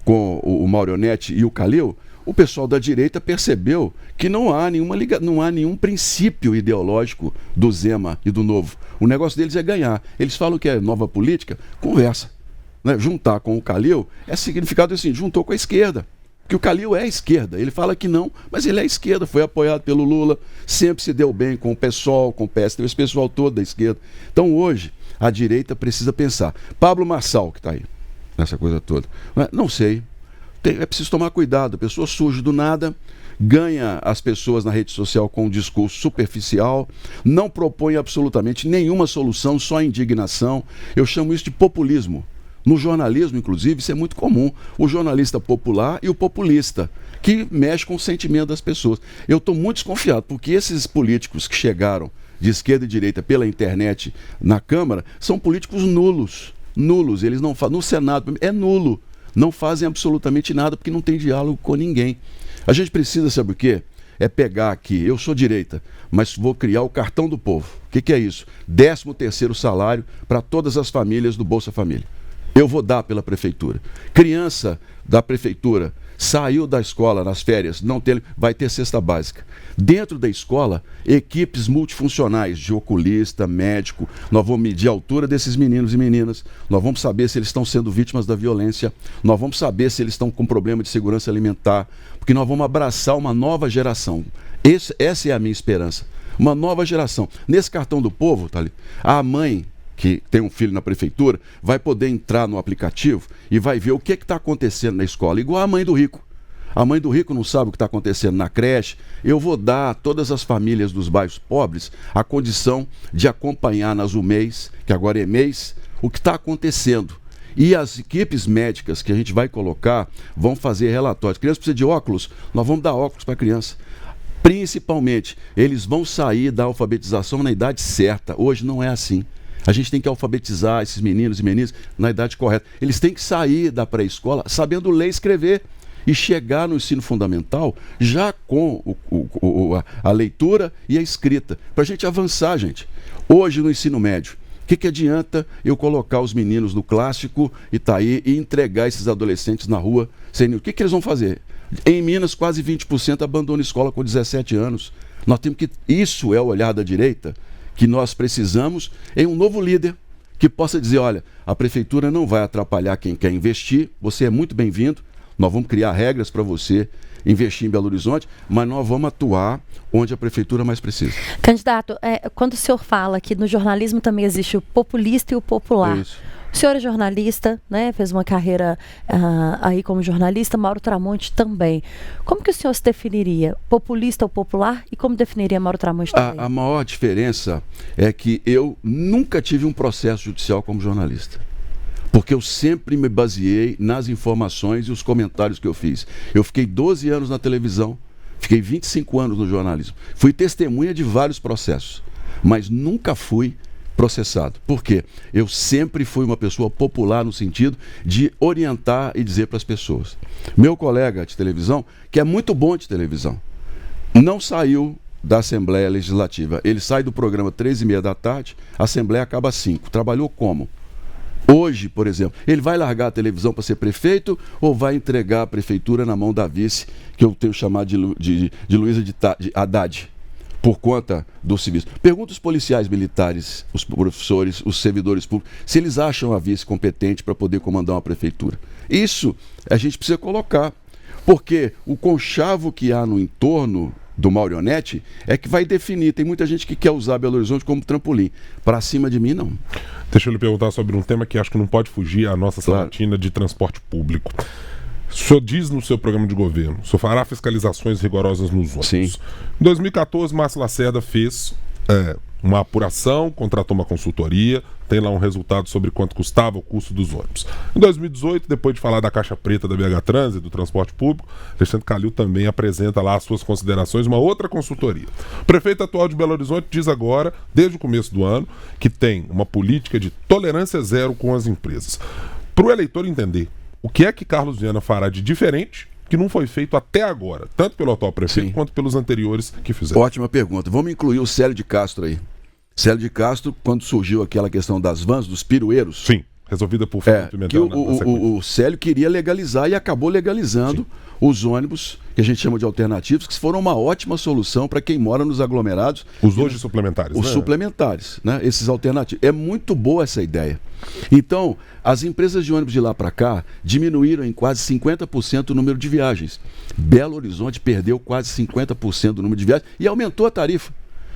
com o Marionete e o Calil, o pessoal da direita percebeu que não há nenhum princípio ideológico do Zema e do Novo. O negócio deles é ganhar. Eles falam que é nova política, conversa. Né? Juntar com o Calil é significado assim, juntou com a esquerda. Porque o Calil é esquerda, ele fala que não, mas ele é esquerda, foi apoiado pelo Lula, sempre se deu bem com o PSOL, com o PSDB, esse pessoal todo da esquerda. Então hoje, a direita precisa pensar. Pablo Marçal, que está aí, nessa coisa toda, não sei, é preciso tomar cuidado, a pessoa surge do nada, ganha as pessoas na rede social com um discurso superficial, não propõe absolutamente nenhuma solução, só indignação. Eu chamo isso de populismo. No jornalismo, inclusive, isso é muito comum. O jornalista popular e o populista, que mexe com o sentimento das pessoas. Eu estou muito desconfiado, porque esses políticos que chegaram de esquerda e direita pela internet na Câmara são políticos nulos. Nulos, eles não fazem. No Senado é nulo. Não fazem absolutamente nada porque não tem diálogo com ninguém. A gente precisa, sabe o quê? É pegar aqui, eu sou direita, mas vou criar o cartão do povo. O que é isso? 13º salário para todas as famílias do Bolsa Família. Eu vou dar pela prefeitura. Criança da prefeitura saiu da escola nas férias, não tem, vai ter cesta básica. Dentro da escola, equipes multifuncionais de oculista, médico. Nós vamos medir a altura desses meninos e meninas. Nós vamos saber se eles estão sendo vítimas da violência. Nós vamos saber se eles estão com problema de segurança alimentar. Porque nós vamos abraçar uma nova geração. Essa é a minha esperança. Uma nova geração. Nesse cartão do povo, tá ali, a mãe que tem um filho na prefeitura, vai poder entrar no aplicativo e vai ver o que está acontecendo na escola, igual a mãe do rico. A mãe do rico não sabe o que está acontecendo na creche. Eu vou dar a todas as famílias dos bairros pobres a condição de acompanhar nas UMEIs, que agora é MEIs, o que está acontecendo. E as equipes médicas que a gente vai colocar vão fazer relatórios. Criança precisa de óculos, nós vamos dar óculos para a criança. Principalmente, eles vão sair da alfabetização na idade certa. Hoje não é assim. A gente tem que alfabetizar esses meninos e meninas na idade correta. Eles têm que sair da pré-escola sabendo ler e escrever e chegar no ensino fundamental já com a leitura e a escrita. Para a gente avançar, gente. Hoje no ensino médio, o que adianta eu colocar os meninos no clássico Itaí e entregar esses adolescentes na rua sem o que eles vão fazer? Em Minas, quase 20% abandonam a escola com 17 anos. Nós temos que... Isso é o olhar da direita, que nós precisamos em um novo líder que possa dizer, olha, a prefeitura não vai atrapalhar quem quer investir, você é muito bem-vindo, nós vamos criar regras para você investir em Belo Horizonte, mas nós vamos atuar onde a prefeitura mais precisa. Candidato, quando o senhor fala que no jornalismo também existe o populista e o popular, Isso. O senhor é jornalista, né? Fez uma carreira aí como jornalista, Mauro Tramonte também. Como que o senhor se definiria? Populista ou popular? E como definiria Mauro Tramonte também? A maior diferença é que eu nunca tive um processo judicial como jornalista. Porque eu sempre me baseei nas informações e os comentários que eu fiz. Eu fiquei 12 anos na televisão, fiquei 25 anos no jornalismo. Fui testemunha de vários processos, mas nunca fui processado. Por quê? Eu sempre fui uma pessoa popular no sentido de orientar e dizer para as pessoas. Meu colega de televisão, que é muito bom de televisão, não saiu da Assembleia Legislativa. Ele sai do programa 13h30 da tarde, a Assembleia acaba às 5. Trabalhou como? Hoje, por exemplo, ele vai largar a televisão para ser prefeito ou vai entregar a prefeitura na mão da vice, que eu tenho chamado de Luísa de Haddad, por conta do civismo? Pergunta os policiais militares, os professores, os servidores públicos, se eles acham a vice competente para poder comandar uma prefeitura. Isso a gente precisa colocar, porque o conchavo que há no entorno do Maurionete é que vai definir. Tem muita gente que quer usar Belo Horizonte como trampolim. Para cima de mim, não. Deixa eu lhe perguntar sobre um tema que acho que não pode fugir à nossa sabatina de transporte público. O senhor diz no seu programa de governo, o senhor fará fiscalizações rigorosas nos ônibus. Sim. Em 2014, Márcio Lacerda fez uma apuração, contratou uma consultoria, tem lá um resultado sobre quanto custava o custo dos ônibus. Em 2018, depois de falar da caixa preta da BH Trans e do transporte público, Alexandre Calil também apresenta lá as suas considerações, uma outra consultoria. O prefeito atual de Belo Horizonte diz agora, desde o começo do ano, que tem uma política de tolerância zero com as empresas. Para o eleitor entender, o que é que Carlos Viana fará de diferente que não foi feito até agora, tanto pelo atual prefeito Sim. quanto pelos anteriores que fizeram? Ótima pergunta. Vamos incluir o Célio de Castro aí. Célio de Castro, quando surgiu aquela questão das vans, dos pirueiros. Sim. resolvida por Fernando Pimentel. Que o Célio queria legalizar e acabou legalizando os ônibus, que a gente chama de alternativos, que foram uma ótima solução para quem mora nos aglomerados. Os hoje suplementares, Os suplementares, né? Esses alternativos. É muito boa essa ideia. Então, as empresas de ônibus de lá para cá diminuíram em quase 50% o número de viagens. Belo Horizonte perdeu quase 50% do número de viagens e aumentou a tarifa.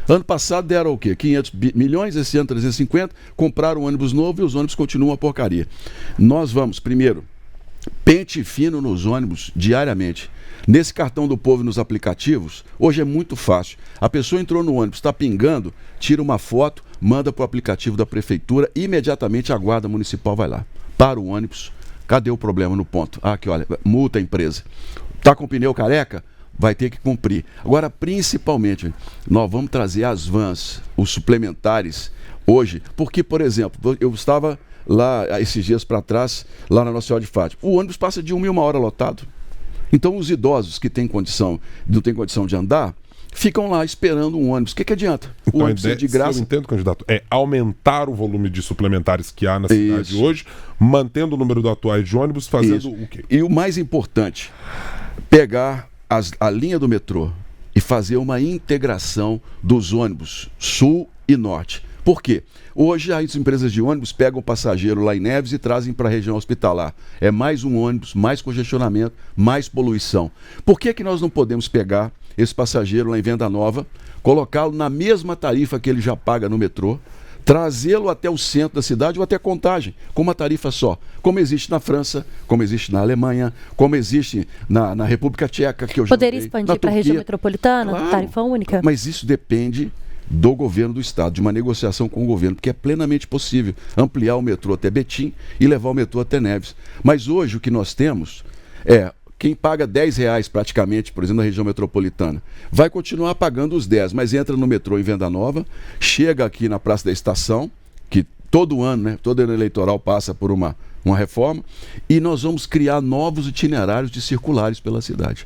Ano passado deram o quê? 500 milhões, esse ano 350, compraram um ônibus novo e os ônibus continuam uma porcaria. Nós vamos, primeiro, pente fino nos ônibus diariamente. Nesse cartão do povo e nos aplicativos, hoje é muito fácil. A pessoa entrou no ônibus, está pingando, tira uma foto, manda para o aplicativo da prefeitura, imediatamente a guarda municipal vai lá. Para o ônibus, cadê o problema no ponto? Ah, aqui, olha, multa a empresa. Está com pneu careca? Vai ter que cumprir. Agora, principalmente, nós vamos trazer as vans, os suplementares, hoje, porque, por exemplo, eu estava lá, esses dias para trás, lá na Nossa Senhora de Fátima, o ônibus passa de 1 hora lotado. Então, os idosos que têm condição, não têm condição de andar, ficam lá esperando um ônibus. O que adianta? Então, o ônibus é de graça. Eu entendo, candidato, é aumentar o volume de suplementares que há na cidade hoje, mantendo o número de atuais de ônibus, fazendo o quê? E o mais importante, pegar a linha do metrô e fazer uma integração dos ônibus sul e norte. Por quê? Hoje as empresas de ônibus pegam o passageiro lá em Neves e trazem para a região hospitalar. É mais um ônibus, mais congestionamento, mais poluição. Por que nós não podemos pegar esse passageiro lá em Venda Nova, colocá-lo na mesma tarifa que ele já paga no metrô, trazê-lo até o centro da cidade ou até Contagem, com uma tarifa só, como existe na França, como existe na Alemanha, como existe na República Tcheca, que eu já Poderia expandir para a região metropolitana, claro, tarifa única? Mas isso depende do governo do estado, de uma negociação com o governo, porque é plenamente possível ampliar o metrô até Betim e levar o metrô até Neves. Mas hoje o que nós temos é quem paga R$10 praticamente, por exemplo, na região metropolitana, vai continuar pagando os 10, mas entra no metrô em Venda Nova, chega aqui na Praça da Estação, que todo ano, né, todo ano eleitoral passa por uma reforma, e nós vamos criar novos itinerários de circulares pela cidade.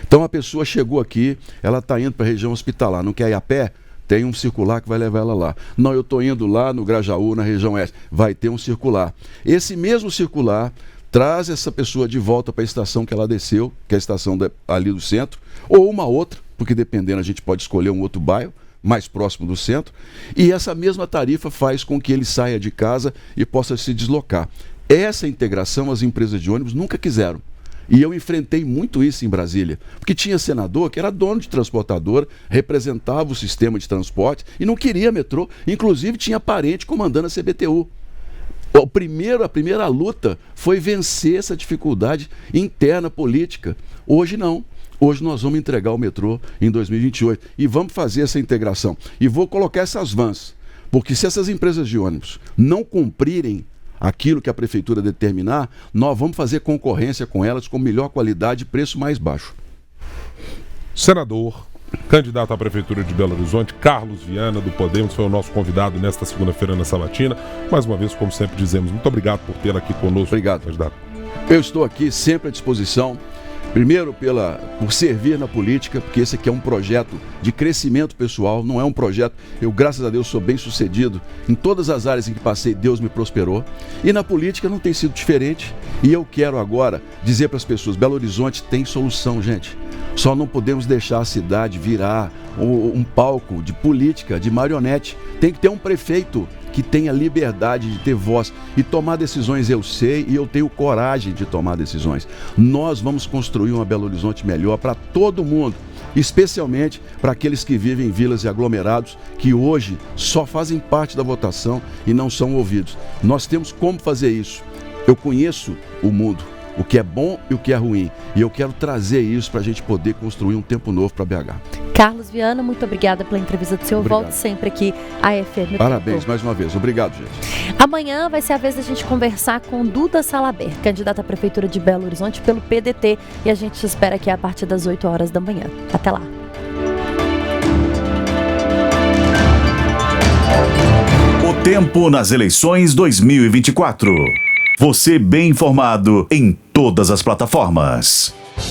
Então a pessoa chegou aqui, ela está indo para a região hospitalar, não quer ir a pé? Tem um circular que vai levar ela lá. Não, eu estou indo lá no Grajaú, na região oeste. Vai ter um circular. Esse mesmo circular traz essa pessoa de volta para a estação que ela desceu, que é a estação ali do centro, ou uma outra, porque dependendo a gente pode escolher um outro bairro mais próximo do centro, e essa mesma tarifa faz com que ele saia de casa e possa se deslocar. Essa integração as empresas de ônibus nunca quiseram. E eu enfrentei muito isso em Brasília, porque tinha senador que era dono de transportadora, representava o sistema de transporte e não queria metrô, inclusive tinha parente comandando a CBTU. A primeira luta foi vencer essa dificuldade interna política. Hoje não. Hoje nós vamos entregar o metrô em 2028 e vamos fazer essa integração. E vou colocar essas vans, porque se essas empresas de ônibus não cumprirem aquilo que a prefeitura determinar, nós vamos fazer concorrência com elas com melhor qualidade e preço mais baixo. Senador, candidato à Prefeitura de Belo Horizonte, Carlos Viana, do Podemos, foi o nosso convidado nesta segunda-feira na Sabatina. Mais uma vez, como sempre dizemos, muito obrigado por ter aqui conosco. Obrigado. Candidato. Eu estou aqui sempre à disposição. Primeiro, por servir na política, porque esse aqui é um projeto de crescimento pessoal, não é um projeto... Eu, graças a Deus, sou bem sucedido. Em todas as áreas em que passei, Deus me prosperou. E na política não tem sido diferente. E eu quero agora dizer para as pessoas, Belo Horizonte tem solução, gente. Só não podemos deixar a cidade virar um palco de política, de marionete. Tem que ter um prefeito que tenha liberdade de ter voz e tomar decisões. Eu sei e eu tenho coragem de tomar decisões. Nós vamos construir uma Belo Horizonte melhor para todo mundo, especialmente para aqueles que vivem em vilas e aglomerados, que hoje só fazem parte da votação e não são ouvidos. Nós temos como fazer isso. Eu conheço o mundo, o que é bom e o que é ruim, e eu quero trazer isso para a gente poder construir um tempo novo para BH. Carlos Viana, muito obrigada pela entrevista do senhor. Obrigado. Volte sempre aqui à FM. Parabéns mais uma vez. Obrigado, gente. Amanhã vai ser a vez da gente conversar com Duda Salaber, candidata à Prefeitura de Belo Horizonte pelo PDT, e a gente te espera aqui a partir das 8 horas da manhã. Até lá. O tempo nas eleições 2024. Você bem informado em todas as plataformas.